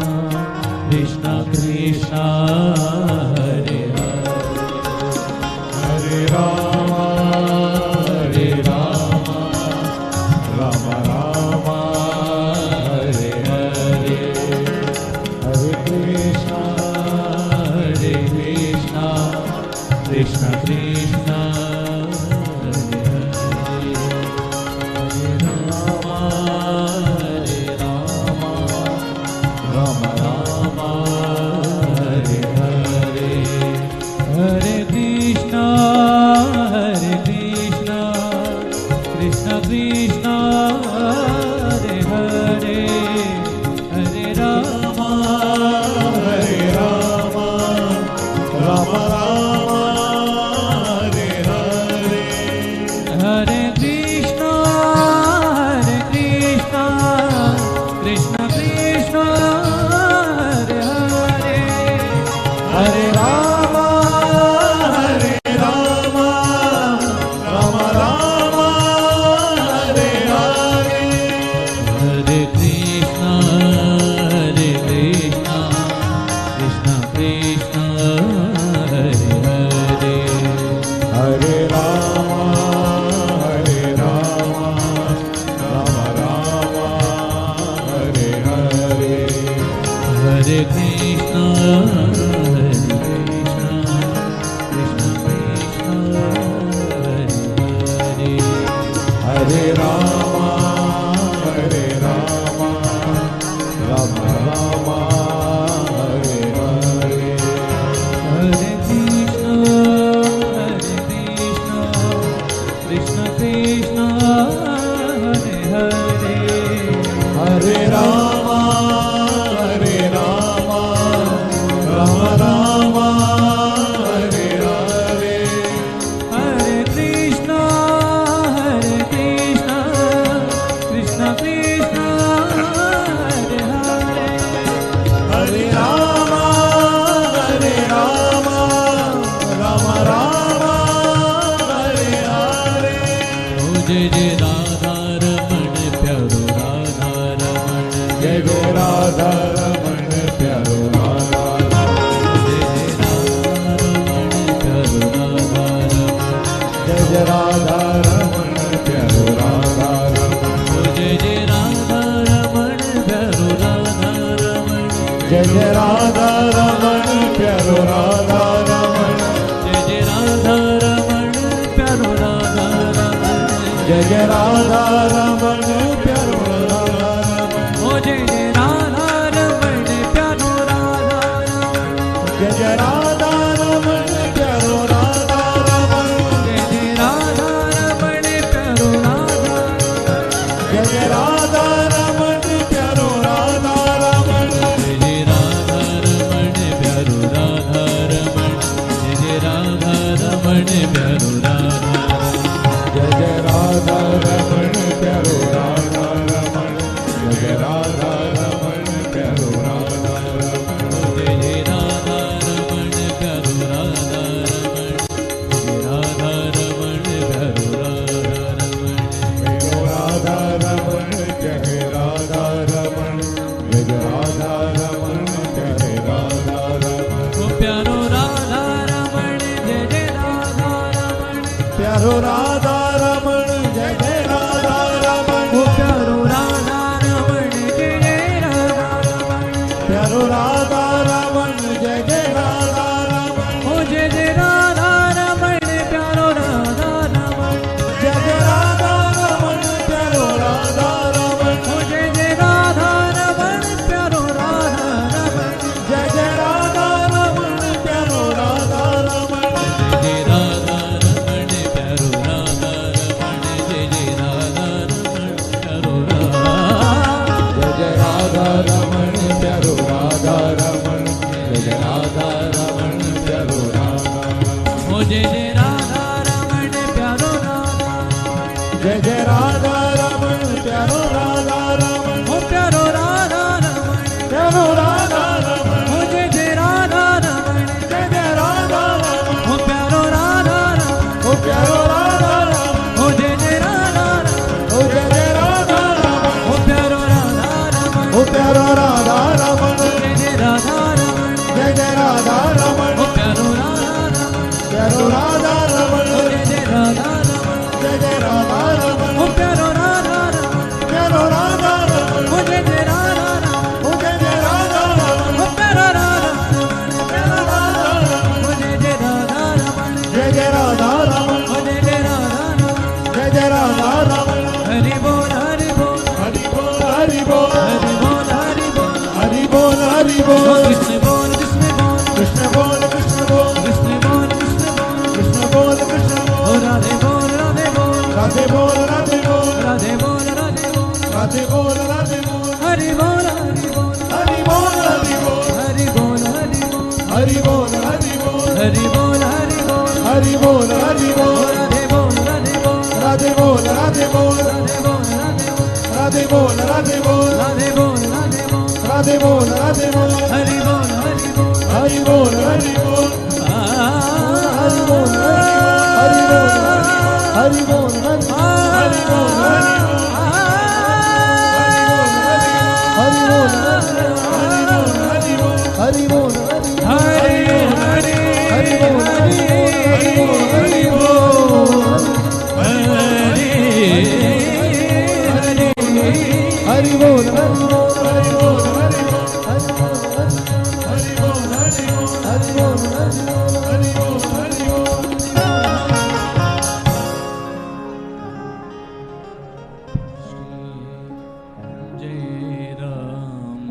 कृष्णा कृष्णा हरे हरे, हरे राम हरे राम, राम राम हरे हरे, हरे कृष्णा कृष्णा कृष्णा हरे हरे, हरे राम राम राम हरे हरे, हरे कृष्णा कृष्णा कृष्णा हरे हरे, हरे राम राम राम हरे जय जय राधा रमण प्यारो राधा रमण जय जय राधा रमण प्यारो राधा जय जय राधा रमण प्यारो राधा जय जय राधा रमण प्यारो राधा रमण जय जय राधा रमण प्यारो राधा रमण जय जय राधा रमण प्यारो राधा रमण जय जय राधा रमण प्यारो राधा रमण ओ जय जय राधा रमण प्यारो राधा रमण जय जय राधा रमण प्यारो राधा रमण जय जय राधा रमण प्यारो राधा रमण जय जय राधा रमण प्यारो राधा रमण जय जय राधा रमण प्यारो राधा रमण जय जय राधा रमण प्यारो राधा जय जय राधा रमण प्यारो राधा रमण जय जय राधा रमण प्यारो राधा रमण जय जय राधा रमण प्यारो राधा रमण जय राधा रमण प्यारो राधा रमण जय राधा रमण जय राधा रमण जय राधा रमण जय राधा रमण ओ प्यारो राधा रमण जय जय राधा रमण प्यारो राधा रमण जय जय राधा रमण ओ प्यारो राधा रमण जय जय राधा रमण प्यारो राधा रमण जय जय राधा रमण ओ जय जय राधा रमण प्यारो राधा रमण जय जय राधा रमण प्यारो राधा रमण ओ जय जय राधा रमण प्यारो राधा रमण जय जय राधा रमण प्यारो राधा रमण जय जय राधा रमण प्यारो राधा रमण जय जय राधा रमण प्यारो राधा जय जय राधा रमण प्यारो राधा रमण जय जय राधा रमण प्यारो राधा रमण ओ जय जय राधा रमण प्यारो राधा जय जय राधा रमण प्यारो राधा रमण ओ प्यारो राधा रमण प्यारो राधा रमण ओ जय जय राधा रमण जय जय राधा रमण ओ प्यारो राधा रमण ओ प्यारो राधा रमण ओ जय जय राधा रमण ओ जय जय राधा रमण ओ प्यारो राधा रमण ओ प्यारो राधा रमण जय जय राधा रमण जय जय राधा रमण ओ प्यारो राधा रमण प्यारो राधा रमण ओ जय जय राधा रमण जय जय राधा रमण ओ प्यारो राधा रमण प्यारो राधा रमण ओ जय जय राधा रमण ओ जय जय राधा रमण ओ प्यारो राधा रमण प्यारो राधा रमण ओ जय जय राधा रमण जय जय राधा रमण ओ जय जय राधा रमण जय जय राधा रमण हरि बोल हरि बोल हरि बोल हरि बोल हरि बोल हरि बोल हरि बोल हरि ओ बोल कृष्ण बोल कृष्ण बोल कृष्ण बोल कृष्ण बोल कृष्ण बोल कृष्ण बोल कृष्ण बोल कृष्ण ओ बोल राधे बोल राधे बोल राधे बोल राधे बोल राधे बोल राधे बोल राधे बोल राधे बोल हरि बोल हरि बोल हरि बोल हरि बोल हरि बोल हरि बोल हरि बोल हरि बोल हरि बोल हरि बोल हरि बोल हरि ओ बोल राधे बोल राधे बोल राधे बोल राधे बोल राधे बोल राधे बोल राधे बोल राधे बोल राधे बोल राधे बोल राधे बोल राधे बोल हरि बोल हरि बोल हरि बोल हरि बोल हरि बोल हरि बोल हरि बोल हरि बोल हरि बोल हरि बोल हरि बोल हरि हरि हरि बोल हरि बोल हरि बोल हरि बोल हरि बोल जय राम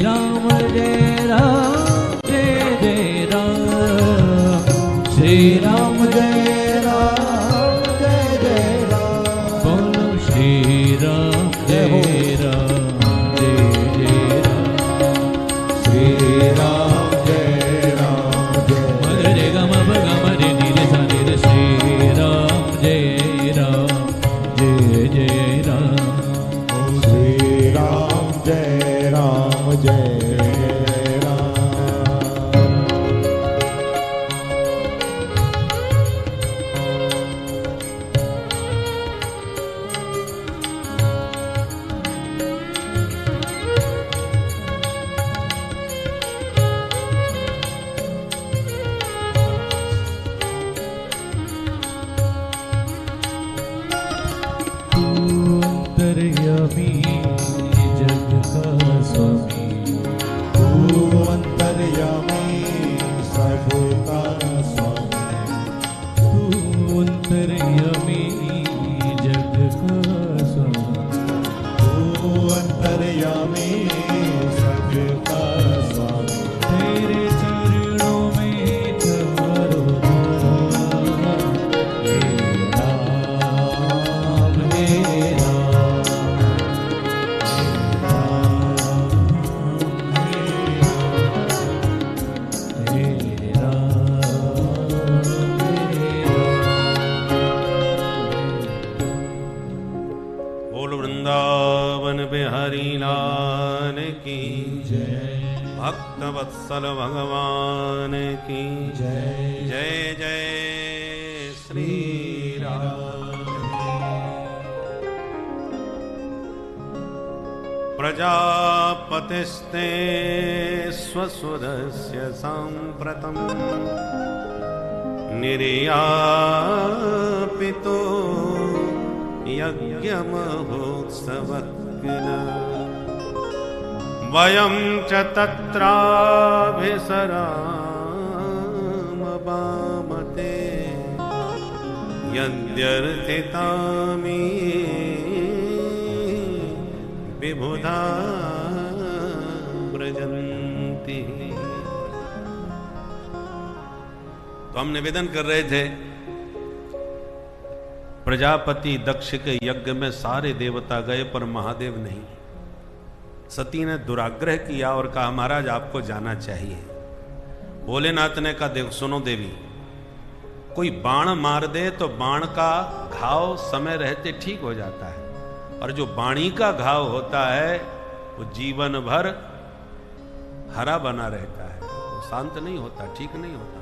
राम जय राम जय जय राम श्री राम जय राम जय जय राम बोलो श्री राम जय राम जय जय राम श्री राम जय राम जय मगर रे गम गम रे नीरे सा रे श्री राम जय राम जय जय राम श्री राम जय राम जय राम तू अंतर्यामी जग का स्वामी तू अंतर्यामी सबका स्वामी तू अंतर्यामी जग का स्वामी तू अंतर्यामी सबका स्वामी तेरे चरणों में चारों धाम हे राम हे बोल वृंदावन बिहारी लाल की जय भक्त वत्सल भगवान की जय जय जय श्री राम। प्रजापतिस्ते स्वसुरस्य साम्प्रतम् निर्यापितो यज्ञमहोत्सवः किल वयं च तत्राभिसरामवामते यद्यर्थितामि विबुधा व्रजन्ति। तो हम निवेदन कर रहे थे, प्रजापति दक्ष के यज्ञ में सारे देवता गए पर महादेव नहीं। सती ने दुराग्रह किया और कहा महाराज आपको जाना चाहिए। भोलेनाथ ने कहा देव सुनो देवी, कोई बाण मार दे तो बाण का घाव समय रहते ठीक हो जाता है, और जो बाणी का घाव होता है वो जीवन भर हरा बना रहता है, वो शांत नहीं होता, ठीक नहीं होता।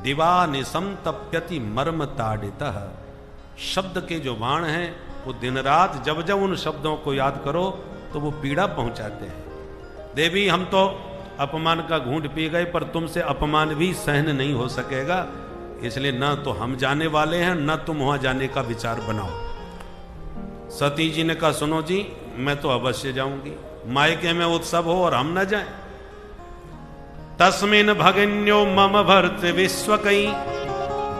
दिवा निशम तप्यति मर्म ताडितः। शब्द के जो बाण हैं वो दिन रात जब जब उन शब्दों को याद करो तो वो पीड़ा पहुंचाते हैं। देवी हम तो अपमान का घूंट पी गए, पर तुमसे अपमान भी सहन नहीं हो सकेगा, इसलिए न तो हम जाने वाले हैं न तुम वहां जाने का विचार बनाओ। सती जी ने कहा सुनो जी, मैं तो अवश्य जाऊंगी, मायके में उत्सव हो और हम न जाएं। तस्मिन् भगिन्यो मम भर्त विश्वकई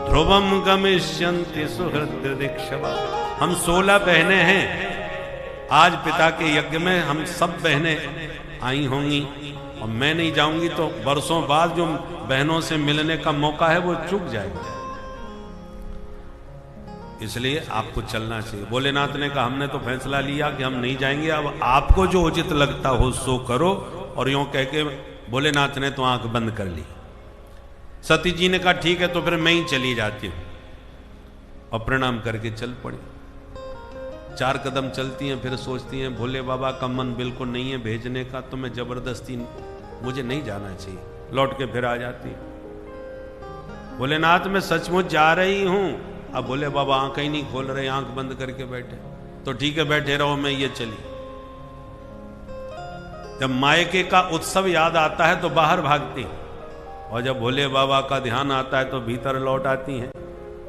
ध्रुवम गमिष्यन्ति सुहृद दीक्षवा। हम 16 बहनें हैं, आज पिता के यज्ञ में हम सब बहनें आई होंगी, और मैं नहीं जाऊंगी तो वर्षों बाद जो बहनों से मिलने का मौका है वो चूक जाएगा, इसलिए आपको चलना चाहिए। भोलेनाथ ने कहा हमने तो फैसला लिया कि हम नहीं जाएंगे, अब आपको जो उचित लगता हो सो करो। और यूं कह के भोलेनाथ ने तो आंख बंद कर ली। सती जी ने कहा ठीक है तो फिर मैं ही चली जाती हूं, और प्रणाम करके चल पड़ी। 4 कदम चलती हैं, फिर सोचती हैं भोले बाबा का मन बिल्कुल नहीं है भेजने का, तो मैं जबरदस्ती मुझे नहीं जाना चाहिए, लौट के फिर आ जाती। भोलेनाथ मैं सचमुच जा रही हूं। अब भोले बाबा आंख ही नहीं खोल रहे, आंख बंद करके बैठे। तो ठीक है बैठे रहो, मैं ये चली। जब मायके का उत्सव याद आता है तो बाहर भागती, और जब भोले बाबा का ध्यान आता है तो भीतर लौट आती हैं।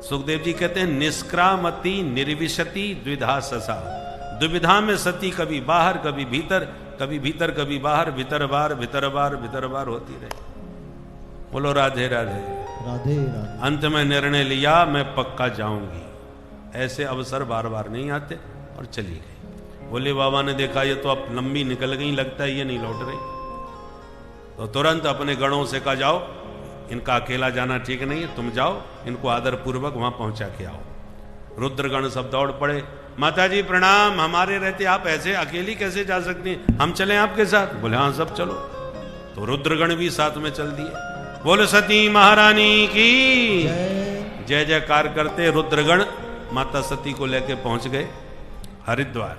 सुखदेव जी कहते हैं निष्क्रामति निर्विशति द्विधा ससा। दुविधा में सती कभी बाहर कभी भीतर, कभी भीतर कभी बाहर, भीतर बार भीतर बार भीतर बार होती रही। बोलो राधे राधे राधे राधे। अंत में निर्णय लिया मैं पक्का जाऊंगी। ऐसे अवसर बार बार नहीं आते, और चली गई। भोले बाबा ने देखा ये तो अब लंबी निकल गई, लगता है ये नहीं लौट रही, तो तुरंत अपने गणों से कहा, जाओ, इनका अकेला जाना ठीक नहीं है, तुम जाओ, इनको आदर पूर्वक वहां पहुंचा के आओ। रुद्रगण सब दौड़ पड़े, माता जी प्रणाम, हमारे रहते आप ऐसे अकेली कैसे जा सकती हैं, हम चलें आपके साथ? बोले हाँ सब चलो। तो रुद्रगण भी साथ में चल दिए। बोले सती महारानी की जय जयकार करते रुद्रगण माता सती को लेके पहुंच गए हरिद्वार।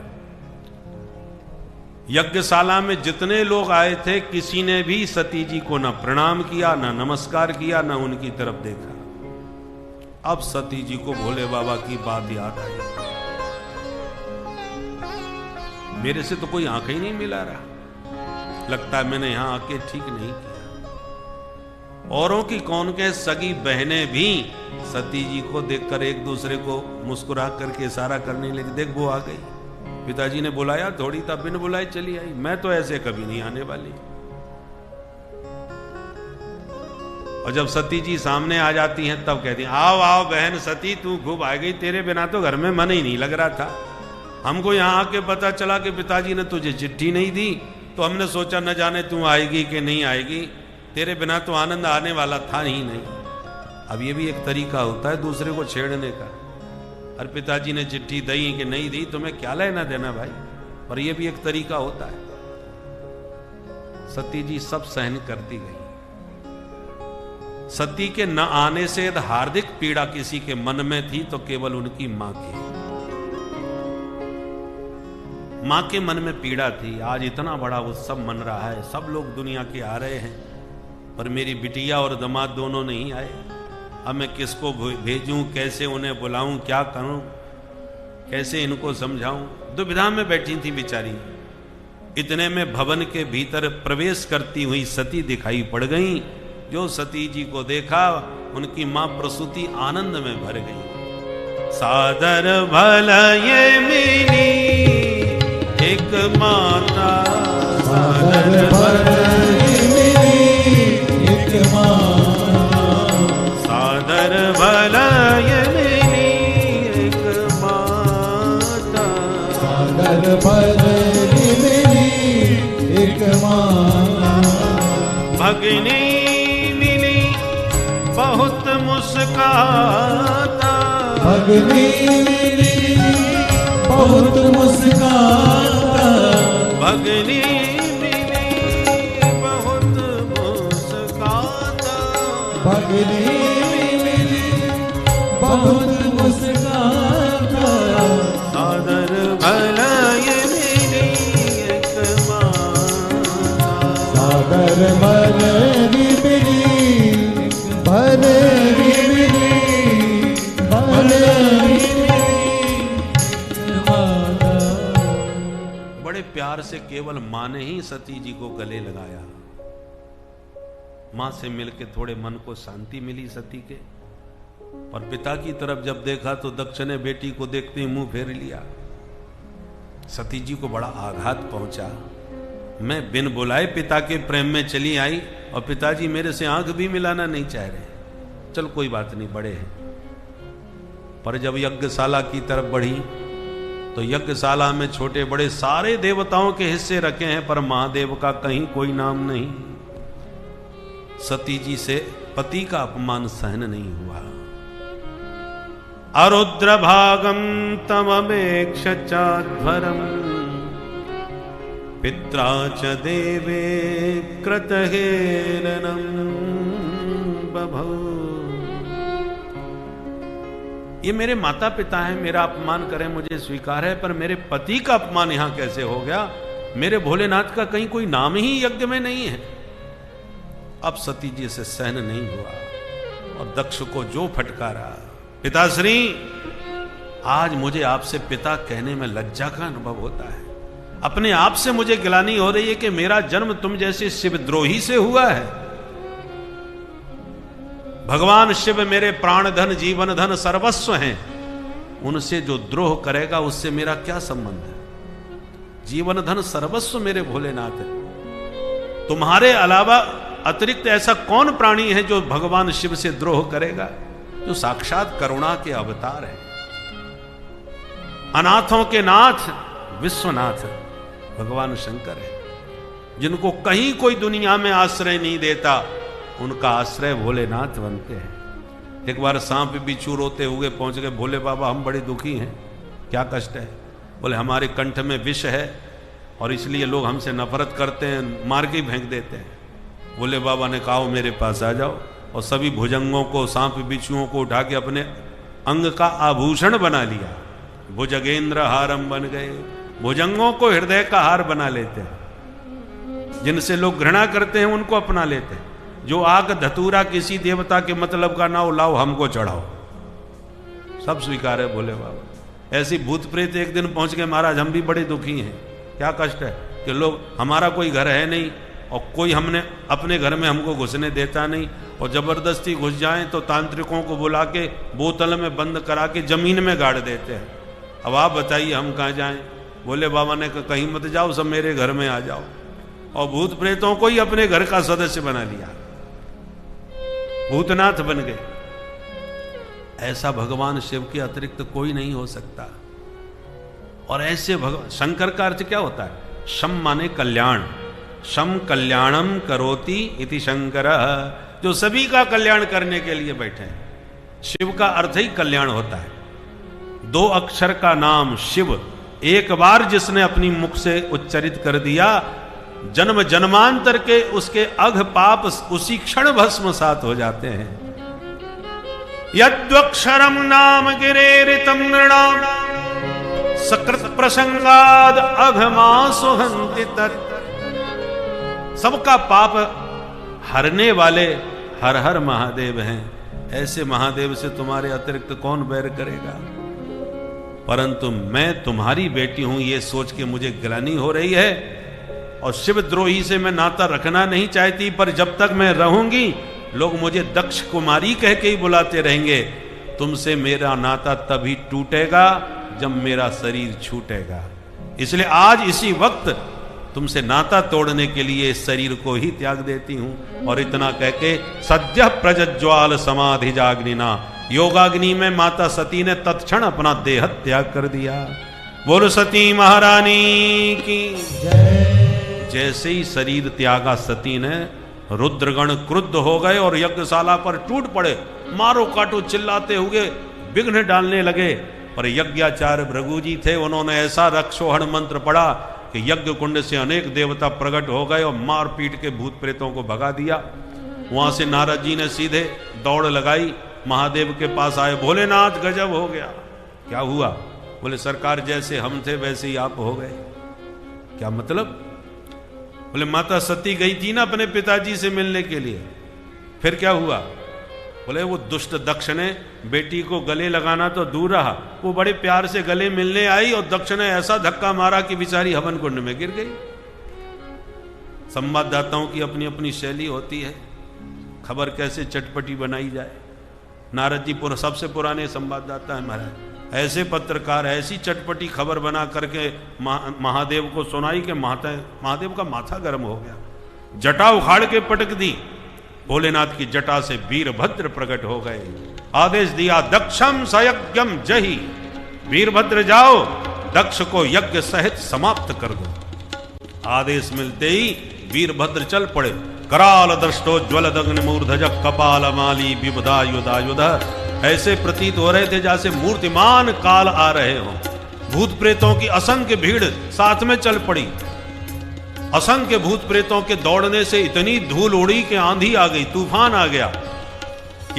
यज्ञशाला में जितने लोग आए थे किसी ने भी सती जी को न प्रणाम किया, न नमस्कार किया, न उनकी तरफ देखा। अब सती जी को भोले बाबा की बात याद आई, मेरे से तो कोई आंखें ही नहीं मिला रहा, लगता है मैंने यहां आके ठीक नहीं किया। औरों की कौन के सगी बहनें भी सती जी को देखकर एक दूसरे को मुस्कुरा करके इशारा करने लगी, देख वो आ गई। पिताजी ने बुलाया, थोड़ी तब बिन बुलाए चली आई, मैं तो ऐसे कभी नहीं आने वाली। और जब सती जी सामने आ जाती हैं तब कहती हैं, आओ आओ बहन सती, तू खूब आ गई, तेरे बिना तो घर में मन ही नहीं लग रहा था। हमको यहां आके पता चला कि पिताजी ने तुझे चिट्ठी नहीं दी, तो हमने सोचा न जाने तू आएगी कि नहीं आएगी, तेरे बिना तो आनंद आने वाला था ही नहीं। अब ये भी एक तरीका होता है दूसरे को छेड़ने का। और पिताजी ने चिट्ठी दी कि नहीं दी, तुम्हें क्या लेना देना भाई, पर यह भी एक तरीका होता है। सती जी सब सहन करती गई। सती के न आने से हार्दिक पीड़ा किसी के मन में थी तो केवल उनकी मां के मन में पीड़ा थी। आज इतना बड़ा उत्सव मन रहा है, सब लोग दुनिया के आ रहे हैं, पर मेरी बिटिया और दामाद दोनों नहीं आए। अब मैं किसको भेजूं, कैसे उन्हें बुलाऊं, क्या करूं, कैसे इनको समझाऊं, दुविधा में बैठी थी बेचारी। इतने में भवन के भीतर प्रवेश करती हुई सती दिखाई पड़ गई। जो सती जी को देखा उनकी मां प्रसूति आनंद में भर गई। सादर भल ये मिली एक माता, सादर भल ये मिली एक माता, सादर भल ये मिली एक माता, सादर भल ये मिली एक माता। भगिनी बहुत मुस्काता, भगनी मिली बहुत मुस्काता, भगनी मिली बहुत मुस्काता, भगनी मिली बहुत मुस्काता। सादर भला ये मिली एक माता, सादर भला ये मिली बड़े प्यार से केवल मां ने ही सती जी को गले लगाया। मां से मिलके थोड़े मन को शांति मिली सती के। और पिता की तरफ जब देखा तो दक्ष ने बेटी को देखते ही मुंह फेर लिया। सती जी को बड़ा आघात पहुंचा। मैं बिन बुलाए पिता के प्रेम में चली आई और पिताजी मेरे से आंख भी मिलाना नहीं चाह रहे। चल कोई बात नहीं, बड़े हैं। पर जब यज्ञशाला की तरफ बढ़ी तो यज्ञशाला में छोटे बड़े सारे देवताओं के हिस्से रखे हैं, पर महादेव का कहीं कोई नाम नहीं। सती जी से पति का अपमान सहन नहीं हुआ। अरुद्र भागम तममेक्ष चाध्वरम पित्रा च देवे कृतहेरणं बभौ। ये मेरे माता पिता हैं, मेरा अपमान करें मुझे स्वीकार है, पर मेरे पति का अपमान यहां कैसे हो गया? मेरे भोलेनाथ का कहीं कोई नाम ही यज्ञ में नहीं है। अब सती जी से सहन नहीं हुआ और दक्ष को जो फटकारा, पिताश्री आज मुझे आपसे पिता कहने में लज्जा का अनुभव होता है। अपने आप से मुझे गिलानी हो रही है कि मेरा जन्म तुम जैसे शिवद्रोही से हुआ है। भगवान शिव मेरे प्राण धन जीवन धन सर्वस्व हैं, उनसे जो द्रोह करेगा उससे मेरा क्या संबंध है? जीवन धन सर्वस्व मेरे भोलेनाथ है। तुम्हारे अलावा अतिरिक्त ऐसा कौन प्राणी है जो भगवान शिव से द्रोह करेगा? जो साक्षात करुणा के अवतार है, अनाथों के नाथ विश्वनाथ भगवान शंकर है। जिनको कहीं कोई दुनिया में आश्रय नहीं देता, उनका आश्रय भोलेनाथ बनते हैं। एक बार सांप बिच्छू रोते हुए पहुंच गए, भोले बाबा हम बड़े दुखी हैं, क्या कष्ट है? बोले हमारे कंठ में विष है और इसलिए लोग हमसे नफरत करते हैं, मार के ही फेंक देते हैं। भोले बाबा ने कहा मेरे पास आ जाओ, और सभी भुजंगों को, सांप बिच्छुओं को उठा के अपने अंग का आभूषण बना लिया। भुजगेंद्र हारम बन गए। भुजंगों को हृदय का हार बना लेते हैं, जिनसे लोग घृणा करते हैं उनको अपना लेते हैं। जो आग धतूरा किसी देवता के मतलब का ना हो, लाओ हमको चढ़ाओ, सब स्वीकार है भोले बाबा। ऐसी भूत प्रेत एक दिन पहुंच गए, महाराज हम भी बड़े दुखी हैं, क्या कष्ट है कि लोग, हमारा कोई घर है नहीं और कोई हमने अपने घर में हमको घुसने देता नहीं, और जबरदस्ती घुस जाएं तो तांत्रिकों को बुला के बोतल में बंद करा के जमीन में गाड़ देते हैं। अब आप बताइए हम कहाँ जाएं? भोले बाबा ने कहा कहीं मत जाओ, सब मेरे घर में आ जाओ, और भूत प्रेतों को ही अपने घर का सदस्य बना लिया, भूतनाथ बन गए। ऐसा भगवान शिव के अतिरिक्त कोई नहीं हो सकता। और ऐसे भगवान, शंकर का अर्थ क्या होता है? शम माने कल्याण, शम कल्याणम करोति इति शंकर, जो सभी का कल्याण करने के लिए बैठे हैं। शिव का अर्थ ही कल्याण होता है। 2 अक्षर का नाम शिव एक बार जिसने अपनी मुख से उच्चरित कर दिया, जन्म जन्मांतर के उसके अघ पाप उसी क्षण भस्मसात हो जाते हैं। यद्वक्षरम नाम गिरेरितम नृणाम सकृत प्रसंगाद अघमासो हन्ति तत्। सबका पाप हरने वाले हर हर महादेव हैं। ऐसे महादेव से तुम्हारे अतिरिक्त कौन बैर करेगा? परंतु मैं तुम्हारी बेटी हूं ये सोच के मुझे ग्लानि हो रही है, और शिवद्रोही से मैं नाता रखना नहीं चाहती, पर जब तक मैं रहूंगी लोग मुझे दक्ष कुमारी कह के ही बुलाते रहेंगे। तुमसे मेरा नाता तभी टूटेगा जब मेरा शरीर छूटेगा। इसलिए आज इसी वक्त तुमसे नाता तोड़ने के लिए इस शरीर को ही त्याग देती हूं। और इतना कह के सद्य प्रज्ज्वाल समाधि जाग्निना, योगाग्नि में माता सती ने तत्क्षण अपना देह त्याग कर दिया। बोलो सती महारानी की जय। जैसे ही शरीर त्यागा सती ने, रुद्रगण क्रुद्ध हो गए और यज्ञशाला पर टूट पड़े, मारो काटो चिल्लाते हुए विघ्न डालने लगे। पर यज्ञाचार्य भृगु जी थे, उन्होंने ऐसा रक्षोहण मंत्र पढ़ा कि यज्ञ कुंड से अनेक देवता प्रकट हो गए और मार पीट के भूत प्रेतों को भगा दिया। वहां से नारद जी ने सीधे दौड़ लगाई, महादेव के पास आए। भोलेनाथ गजब हो गया। क्या हुआ? बोले सरकार जैसे हम थे वैसे ही आप हो गए। क्या मतलब? बोले माता सती गई थी ना अपने पिताजी से मिलने के लिए, फिर क्या हुआ? बोले वो दुष्ट दक्ष ने बेटी को गले लगाना तो दूर रहा, वो बड़े प्यार से गले मिलने आई और दक्ष ने ऐसा धक्का मारा कि बेचारी हवन कुंड में गिर गई। संवाददाताओं की अपनी अपनी शैली होती है, खबर कैसे चटपटी बनाई जाए। नारद जी सबसे पुराने संवाददाता है महाराज। ऐसे पत्रकार ऐसी चटपटी खबर बना करके महादेव को सुनाई कि महादेव का माथा गर्म हो गया। जटा उखाड़ के पटक दी, भोलेनाथ की जटा से वीरभद्र प्रकट हो गए। आदेश दिया दक्षम सयज्ञम जही, वीरभद्र जाओ दक्ष को यज्ञ सहित समाप्त कर दो। आदेश मिलते ही वीरभद्र चल पड़े। कराल दृष्टोज्वल दग्न मूर्धज कपाल माली विबुधायुधायुध, ऐसे प्रतीत हो रहे थे जैसे मूर्तिमान काल आ रहे हों। भूत प्रेतों की असंख्य भीड़ साथ में चल पड़ी। असंख्य भूत प्रेतों के दौड़ने से इतनी धूल उड़ी कि आंधी आ गई, तूफान आ गया।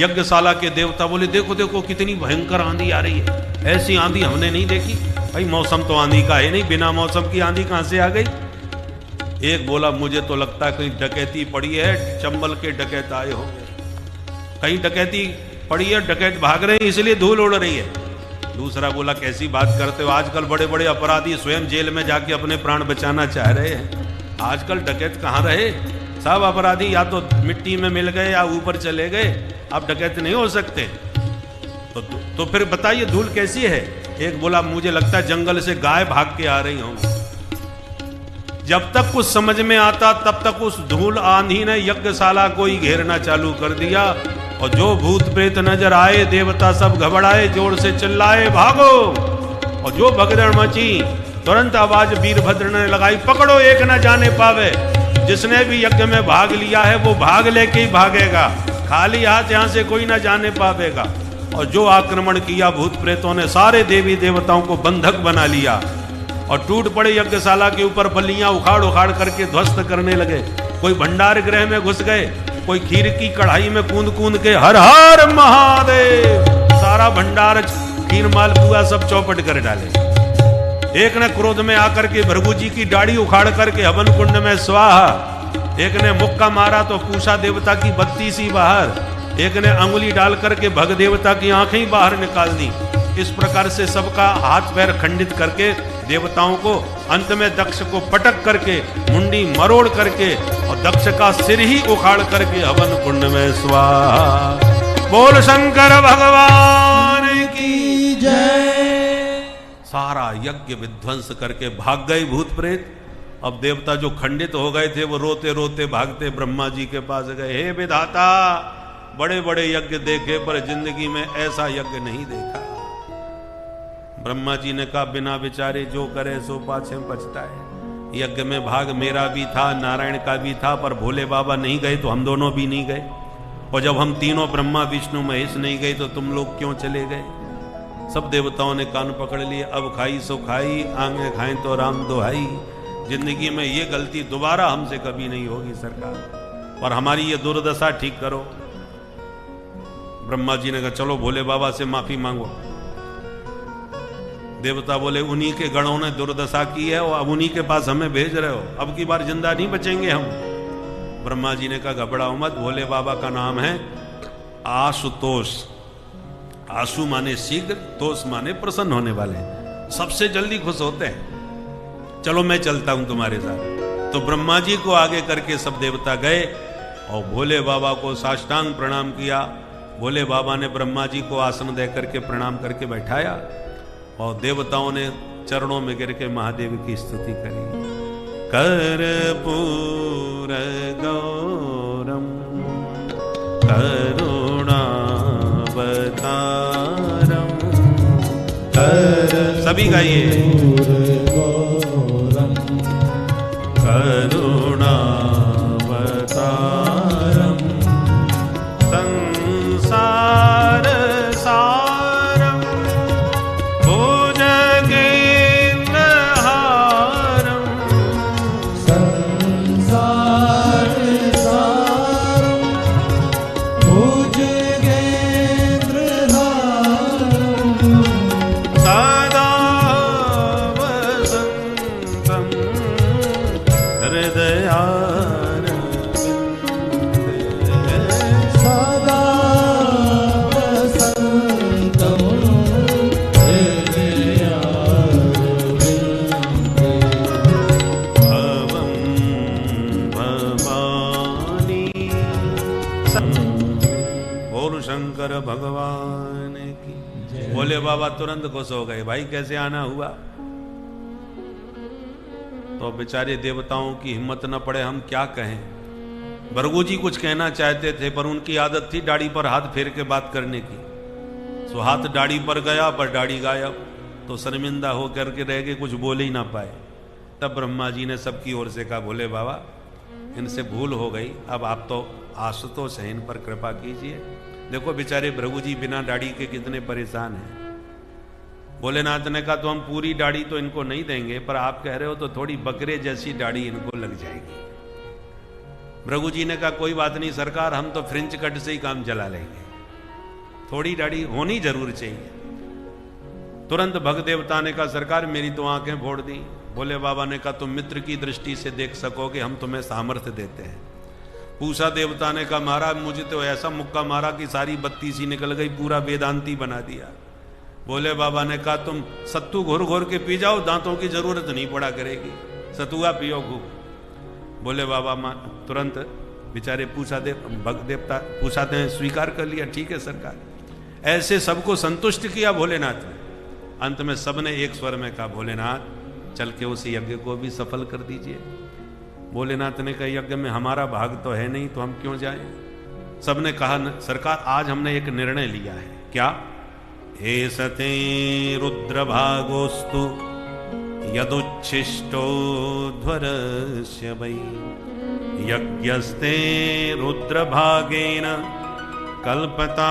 यज्ञशाला के देवता बोले देखो देखो कितनी भयंकर आंधी आ रही है, ऐसी आंधी हमने नहीं देखी। भाई मौसम तो आंधी का है नहीं, बिना मौसम की आंधी कहां से आ गई? एक बोला मुझे तो लगता है कहीं डकैती पड़ी है, चंबल के डकैत आए होंगे, कहीं डकैती पड़ी है, डकैत भाग रहे हैं इसलिए धूल उड़ रही है। दूसरा बोला कैसी बात करते हो, आजकल बड़े बड़े अपराधी स्वयं जेल में जाके अपने प्राण बचाना चाह रहे हैं। आजकल डकैत कहाँ रहे, सब अपराधी या तो मिट्टी में मिल गए या ऊपर चले गए, अब डकैत नहीं हो सकते। तो फिर बताइए धूल कैसी है? एक बोला मुझे लगता है जंगल से गाय भाग के आ रही होंगी। जब तक कुछ समझ में आता तब तक उस धूल आंधी ने यज्ञशाला को ही घेरना चालू कर दिया, और जो भूत प्रेत नजर आए देवता सब घबराए, जोर से चिल्लाए भागो। और जो भगदड़ मची, तुरंत आवाज वीरभद्र ने लगाई पकड़ो एक न जाने पावे। जिसने भी यज्ञ में भाग लिया है वो भाग लेके ही भागेगा, खाली हाथ यहां से कोई ना जाने पावेगा। और जो आक्रमण किया भूत प्रेतों ने, सारे देवी देवताओं को बंधक बना लिया और टूट पड़े यज्ञशाला के ऊपर, बल्लियां उखाड़ उखाड़ करके ध्वस्त करने लगे। कोई भंडार गृह में घुस गए, कोई खीर की कढ़ाई में कूद कूद के हर हर महादेव, सारा भंडार खीर मालपुआ सब चौपट कर डाले। एक ने क्रोध में आकर के भृगु जी की दाढ़ी उखाड़ करके हवन कुंड में स्वाहा, एक ने मुक्का मारा तो पूषा देवता की बत्ती सी बाहर, एक ने अंगुली डाल करके भग देवता की आंखें ही बाहर निकाल दी। इस प्रकार से सबका हाथ पैर खंडित करके देवताओं को, अंत में दक्ष को पटक करके, मुंडी मरोड़ करके और दक्ष का सिर ही उखाड़ करके हवन कुंड में स्वाहा। बोल शंकर भगवान की जय। सारा यज्ञ विध्वंस करके भाग गए भूत प्रेत। अब देवता जो खंडित हो गए थे वो रोते रोते भागते ब्रह्मा जी के पास गए। हे विधाता, बड़े बड़े यज्ञ देखे पर जिंदगी में ऐसा यज्ञ नहीं देखा। ब्रह्मा जी ने कहा, बिना विचारे जो करे सो पाछे पछताए। यज्ञ में भाग मेरा भी था, नारायण का भी था, पर भोले बाबा नहीं गए तो हम दोनों भी नहीं गए। और जब हम तीनों ब्रह्मा विष्णु महेश नहीं गए तो तुम लोग क्यों चले गए? सब देवताओं ने कान पकड़ लिए। अब खाई सो खाई, आगे खाएं तो राम दुहाई। जिंदगी में ये गलती दोबारा हमसे कभी नहीं होगी सरकार, और हमारी ये दुर्दशा ठीक करो। ब्रह्मा जी ने कहा, चलो भोले बाबा से माफी मांगो। देवता बोले, उन्हीं के गणों ने दुर्दशा की है और अब उन्हीं के पास हमें भेज रहे हो, अब की बार जिंदा नहीं बचेंगे हम। ब्रह्मा जी ने कहा, घबराओ मत, भोले बाबा का नाम है आशुतोष। आशु माने शीघ्र, तोष माने प्रसन्न होने वाले, सबसे जल्दी खुश होते हैं। चलो मैं चलता हूं तुम्हारे साथ। तो ब्रह्मा जी को आगे करके सब देवता गए और भोले बाबा को साष्टांग प्रणाम किया। भोले बाबा ने ब्रह्मा जी को आसन दे करके प्रणाम करके बैठाया और देवताओं ने चरणों में गिर के महादेव की स्तुति करी। कर्पूर गौरम करुणावतारम सभी गाइए। करुणावतारम संसार सारम भुजगेन्द्रहारम संसार सारम भुजगेन्द्रहारम सदा वसन्तं हृदयारविन्दे सदा वसन्तं हृदयारविन्दे भवं भवानी बोल शंकर भगवान की। भोले बाबा तुरंत खुश हो गए, भाई कैसे आना हुआ? तो बेचारे देवताओं की हिम्मत न पड़े, हम क्या कहें। भृगु जी कुछ कहना चाहते थे पर उनकी आदत थी दाढ़ी पर हाथ फेर के बात करने की। सो हाथ दाढ़ी पर गया पर दाढ़ी गायब, तो शर्मिंदा होकर के रह गए, कुछ बोल ही ना पाए। तब ब्रह्मा जी ने सबकी ओर से कहा, भोले बाबा इनसे भूल हो गई, अब आप तो आशुतोष हैं, इन पर कृपा कीजिए। देखो बेचारे भृगु जी बिना दाढ़ी के कितने परेशान हैं। भोलेनाथ ने कहा, तो हम पूरी दाढ़ी तो इनको नहीं देंगे, पर आप कह रहे हो तो थोड़ी बकरे जैसी दाढ़ी इनको लग जाएगी। भृगु जी ने कहा, कोई बात नहीं सरकार, हम तो फ्रेंच कट से ही काम चला लेंगे, थोड़ी दाढ़ी होनी जरूर चाहिए। तुरंत भग देवता ने कहा, सरकार मेरी तो आंखें फोड़ दी। भोले बाबा ने कहा, तुम मित्र की दृष्टि से देख सकोगे, हम तुम्हें सामर्थ्य देते हैं। पूषा देवता ने कहा, महाराज मुझे तो ऐसा मुक्का मारा कि सारी बत्ती सी निकल गई, पूरा वेदांती बना दिया। भोले बाबा ने कहा, तुम सत्तू घोर घोर के पी जाओ, दांतों की जरूरत नहीं पड़ा करेगी, सतुआ पियो खूब। भोले बाबा तुरंत बेचारे पूषा देवता पूषा ने स्वीकार कर लिया, ठीक है सरकार। ऐसे सबको संतुष्ट किया भोलेनाथ ने। अंत में सबने एक स्वर में कहा, भोलेनाथ चल के उस यज्ञ को भी सफल कर दीजिए। भोलेनाथ ने कहा, यज्ञ में हमारा भाग तो है नहीं, तो हम क्यों जाएं? सबने कहा, सरकार आज हमने एक निर्णय लिया है। क्या? हे सते रुद्र भागोस्तु यदुच्छिष्टोध्वरस्य वै यज्ञस्ते रुद्रभागेन कल्पता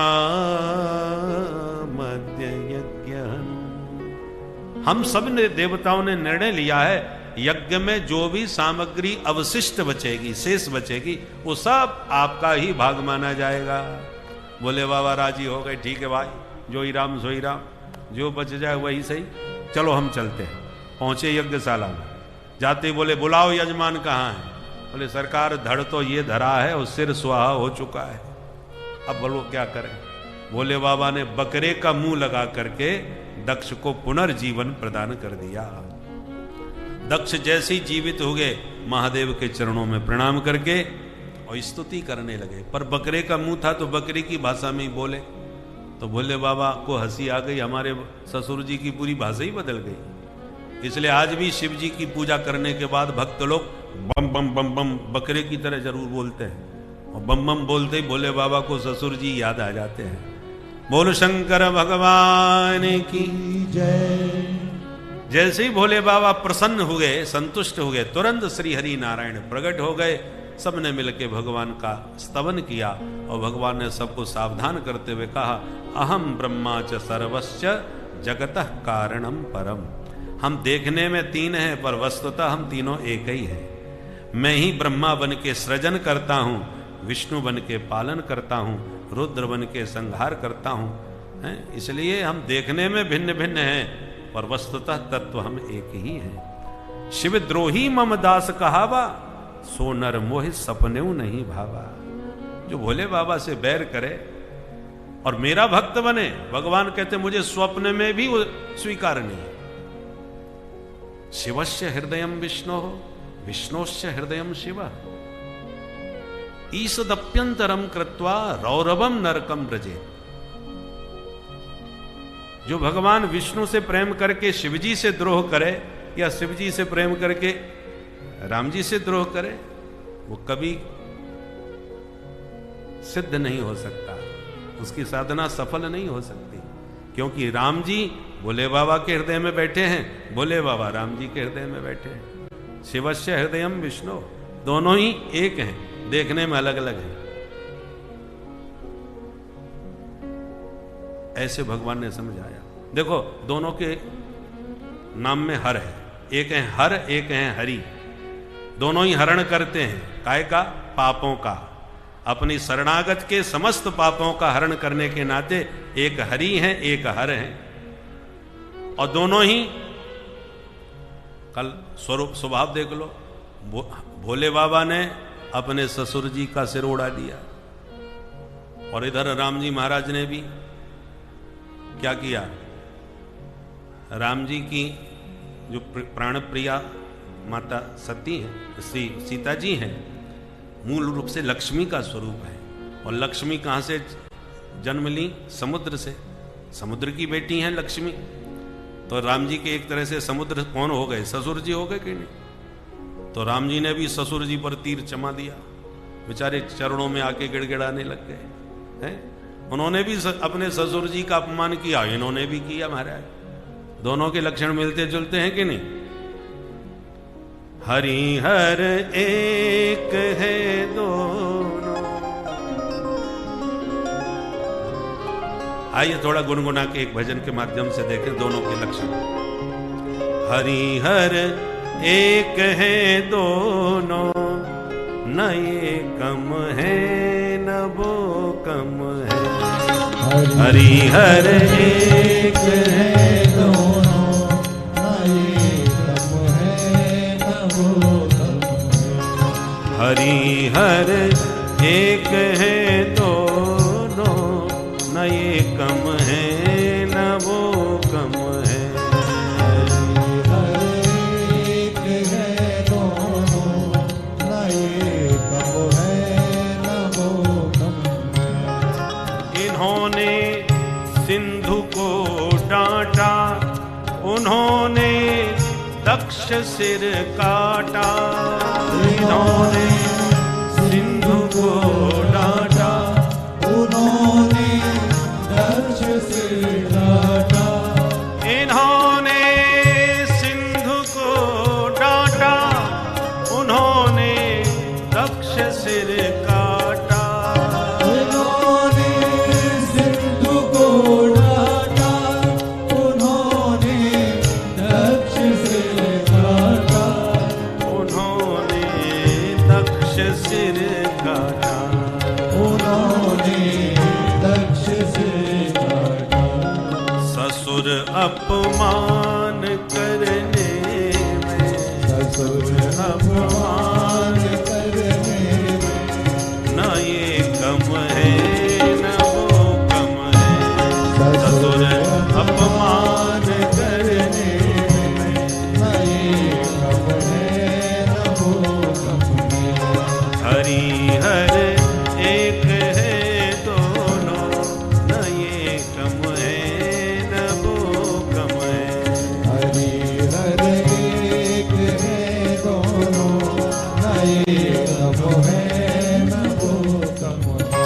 मध्य यज्ञ। हम सब ने देवताओं ने निर्णय लिया है यज्ञ में जो भी सामग्री अवशिष्ट बचेगी, शेष बचेगी, वो सब आपका ही भाग माना जाएगा। बोले बाबा राजी हो गए, ठीक है भाई, जो ही राम सो ही राम, जो बच जाए वही सही, चलो हम चलते हैं। पहुंचे यज्ञशाला में, जाते बोले बुलाओ यजमान कहाँ है? बोले सरकार धड़ तो ये धरा है और सिर सुहा हो चुका है, अब बोलो क्या करें? भोले बाबा ने बकरे का मुंह लगा करके दक्ष को पुनर्जीवन प्रदान कर दिया। दक्ष जैसे ही जीवित हो गए, महादेव के चरणों में प्रणाम करके और स्तुति करने लगे। पर बकरे का मुंह था तो बकरी की भाषा में ही बोले, तो भोले बाबा को हंसी आ गई, हमारे ससुर जी की पूरी भाषा ही बदल गई। इसलिए आज भी शिव जी की पूजा करने के बाद भक्त लोग बम बम बम बम बकरे की तरह जरूर बोलते हैं, और बम बम बोलते ही भोले बाबा को ससुर जी याद आ जाते हैं। बोल शंकर भगवान की जय। जैसे ही भोले बाबा प्रसन्न हुए, संतुष्ट हो गए, तुरंत श्री हरि नारायण प्रकट हो गए। सबने मिलकर भगवान का स्तवन किया और भगवान ने सबको सावधान करते हुए कहा, अहम ब्रह्मा च सर्वस्य जगतः कारणम परम। हम देखने में तीन हैं पर वस्तुतः हम तीनों एक ही हैं। मैं ही ब्रह्मा बन के सृजन करता हूँ, विष्णु बन के पालन करता हूँ, रुद्र बन के संहार करता हूँ। इसलिए हम देखने में भिन्न भिन्न हैं पर वस्तुतः तत्व हम एक ही हैं। शिवद्रोही मम दास कहावा, सो नर मोह सपनेऊ नहीं भावा। जो भोले बाबा से बैर करे और मेरा भक्त बने, भगवान कहते मुझे स्वप्न में भी वो स्वीकार नहीं। शिवस्य हृदयम विष्णो, विष्णोश्च हृदयम शिव, ईसदप्यंतरम कृत्वा रौरवम नरकम ब्रजे। जो भगवान विष्णु से प्रेम करके शिवजी से द्रोह करे या शिवजी से प्रेम करके राम जी से द्रोह करे, वो कभी सिद्ध नहीं हो सकता, उसकी साधना सफल नहीं हो सकती। क्योंकि राम जी भोले बाबा के हृदय में बैठे हैं, भोले बाबा राम जी के हृदय में बैठे हैं। शिवस्य हृदयम विष्णु, दोनों ही एक हैं, देखने में अलग अलग हैं। ऐसे भगवान ने समझाया। देखो दोनों के नाम में हर है, एक है हर, एक है हरि। दोनों ही हरण करते हैं, काय का? पापों का। अपनी शरणागत के समस्त पापों का हरण करने के नाते एक हरि है, एक हर है। और दोनों ही कल स्वरूप स्वभाव देख लो, भोले बाबा ने अपने ससुर जी का सिर उड़ा दिया और इधर राम जी महाराज ने भी क्या किया? राम जी की जो प्राण प्रिया माता सती है, सीता जी हैं, मूल रूप से लक्ष्मी का स्वरूप है। और लक्ष्मी कहाँ से जन्म ली? समुद्र से। समुद्र की बेटी हैं लक्ष्मी। तो राम जी के एक तरह से समुद्र कौन हो गए? ससुर जी हो गए कि नहीं? तो राम जी ने भी ससुर जी पर तीर चमा दिया, बेचारे चरणों में आके गिड़गिड़ाने लग गए हैं। उन्होंने भी अपने ससुर जी का अपमान किया, इन्होंने भी किया महाराज। दोनों के लक्षण मिलते जुलते हैं कि नहीं? हरि हर एक है दोनों। आइए थोड़ा गुनगुना के एक भजन के माध्यम से देखें दोनों के लक्षण। हरि हर एक है दोनों, न ये कम है न वो कम है। हरि हर एक है दोनों, न ये कम है न वो कम है। हरि हर एक है दोनों, न ये कम है न वो कम है। हर एक है दोनों, न ये कम है न वो कम है। इन्होंने सिंधु को डांटा, उन्होंने दक्ष सिर काटा। इन्होंने सिंधु को डांटा, उन्होंने दक्ष सिर काटा। इन्होंने सिंधु को सिर काटा, उन्होंने सिंधु को डाटा, उन्होंने दक्ष सिर काटा, उन्होंने दक्ष सिर काटा, उन्होंने दक्ष सिर काटा। ससुर अपमान करने में, ससुर अपमान करने में, न ये कम है न वो कम है। ससुर अपमान करने में, न ये कम है न वो कम है। हरिहर एक है दोनों, न ये कम है न वो कम है। हरिहर एक है दोनों, न ये कम है न वो कम है।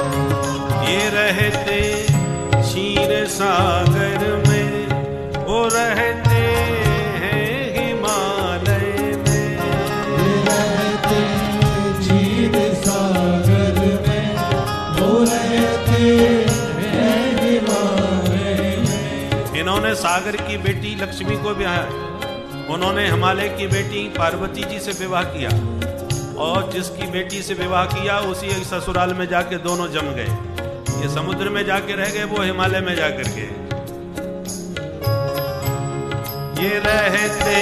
ये रहते क्षीर सागर में, वो रहते हैं हिमालय में। ये रहते क्षीर सागर में, वो रहते हैं हिमालय में। इन्होंने सागर की बेटी लक्ष्मी को ब्याहा, उन्होंने हिमालय की बेटी पार्वती जी से विवाह किया, और जिसकी बेटी से विवाह किया उसी ससुराल में जाके दोनों जम गए। ये समुद्र में जाके रह गए, वो हिमालय में जाकर के। ये रहते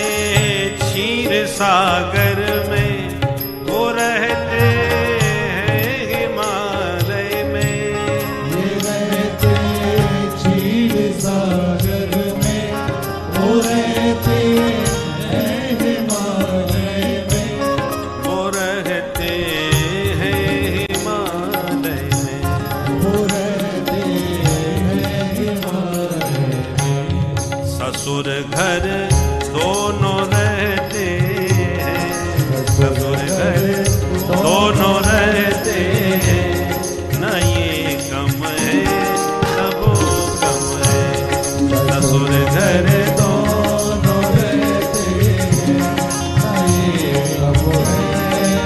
क्षीर सागर में, वो रहते हैं हिमालय में। ये रहते क्षीर सागर में, वो रहते हैं हिमालय में। वो रहते हैं हिमालय में। वो रहते हैं हिमालय में। ससुर घर दोनों रहते हैं, ससुर घर दोनों रहते हैं, न ये कम है न वो कम है। ससुर घर दोनों रहते हैं, न ये कम है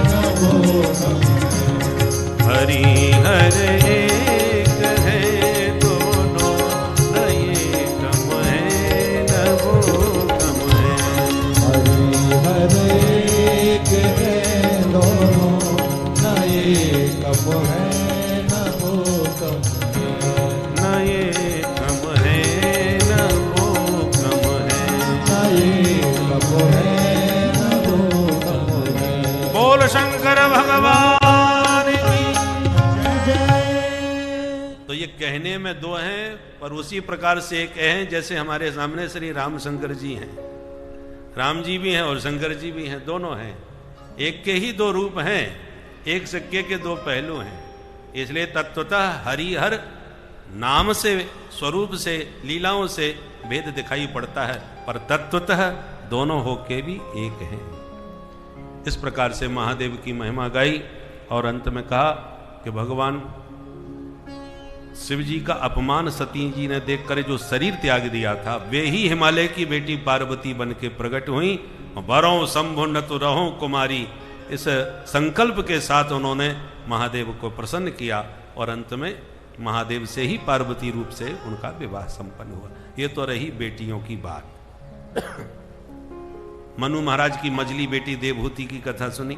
न वो कम है। हरिहर एक है दोनों, न ये कम है न वो कम है। हरिहर एक है दोनों, न ये कम है न वो कम है। न ये कम है न वो कम है। न ये कम है न वो कम है। बोल शंकर भगवान की। तो ये कहने में दो हैं, पर उसी प्रकार से एक हैं जैसे हमारे सामने श्री राम शंकर जी हैं। राम जी भी हैं और शंकर जी भी हैं, दोनों हैं। एक के ही दो रूप हैं, एक सिक्के के दो पहलू हैं। इसलिए तत्वतः हरिहर नाम से, स्वरूप से, लीलाओं से भेद दिखाई पड़ता है, पर तत्वतः दोनों होके भी एक हैं। इस प्रकार से महादेव की महिमा गाई और अंत में कहा कि भगवान शिव जी का अपमान सती जी ने देखकर जो शरीर त्याग दिया था, वे ही हिमालय की बेटी पार्वती बन के प्रकट हुई। बरों शंभु न तो रहो कुमारी, इस संकल्प के साथ उन्होंने महादेव को प्रसन्न किया, और अंत में महादेव से ही पार्वती रूप से उनका विवाह संपन्न हुआ। ये तो रही बेटियों की बात। मनु महाराज की मजली बेटी देवहूति की कथा सुनी।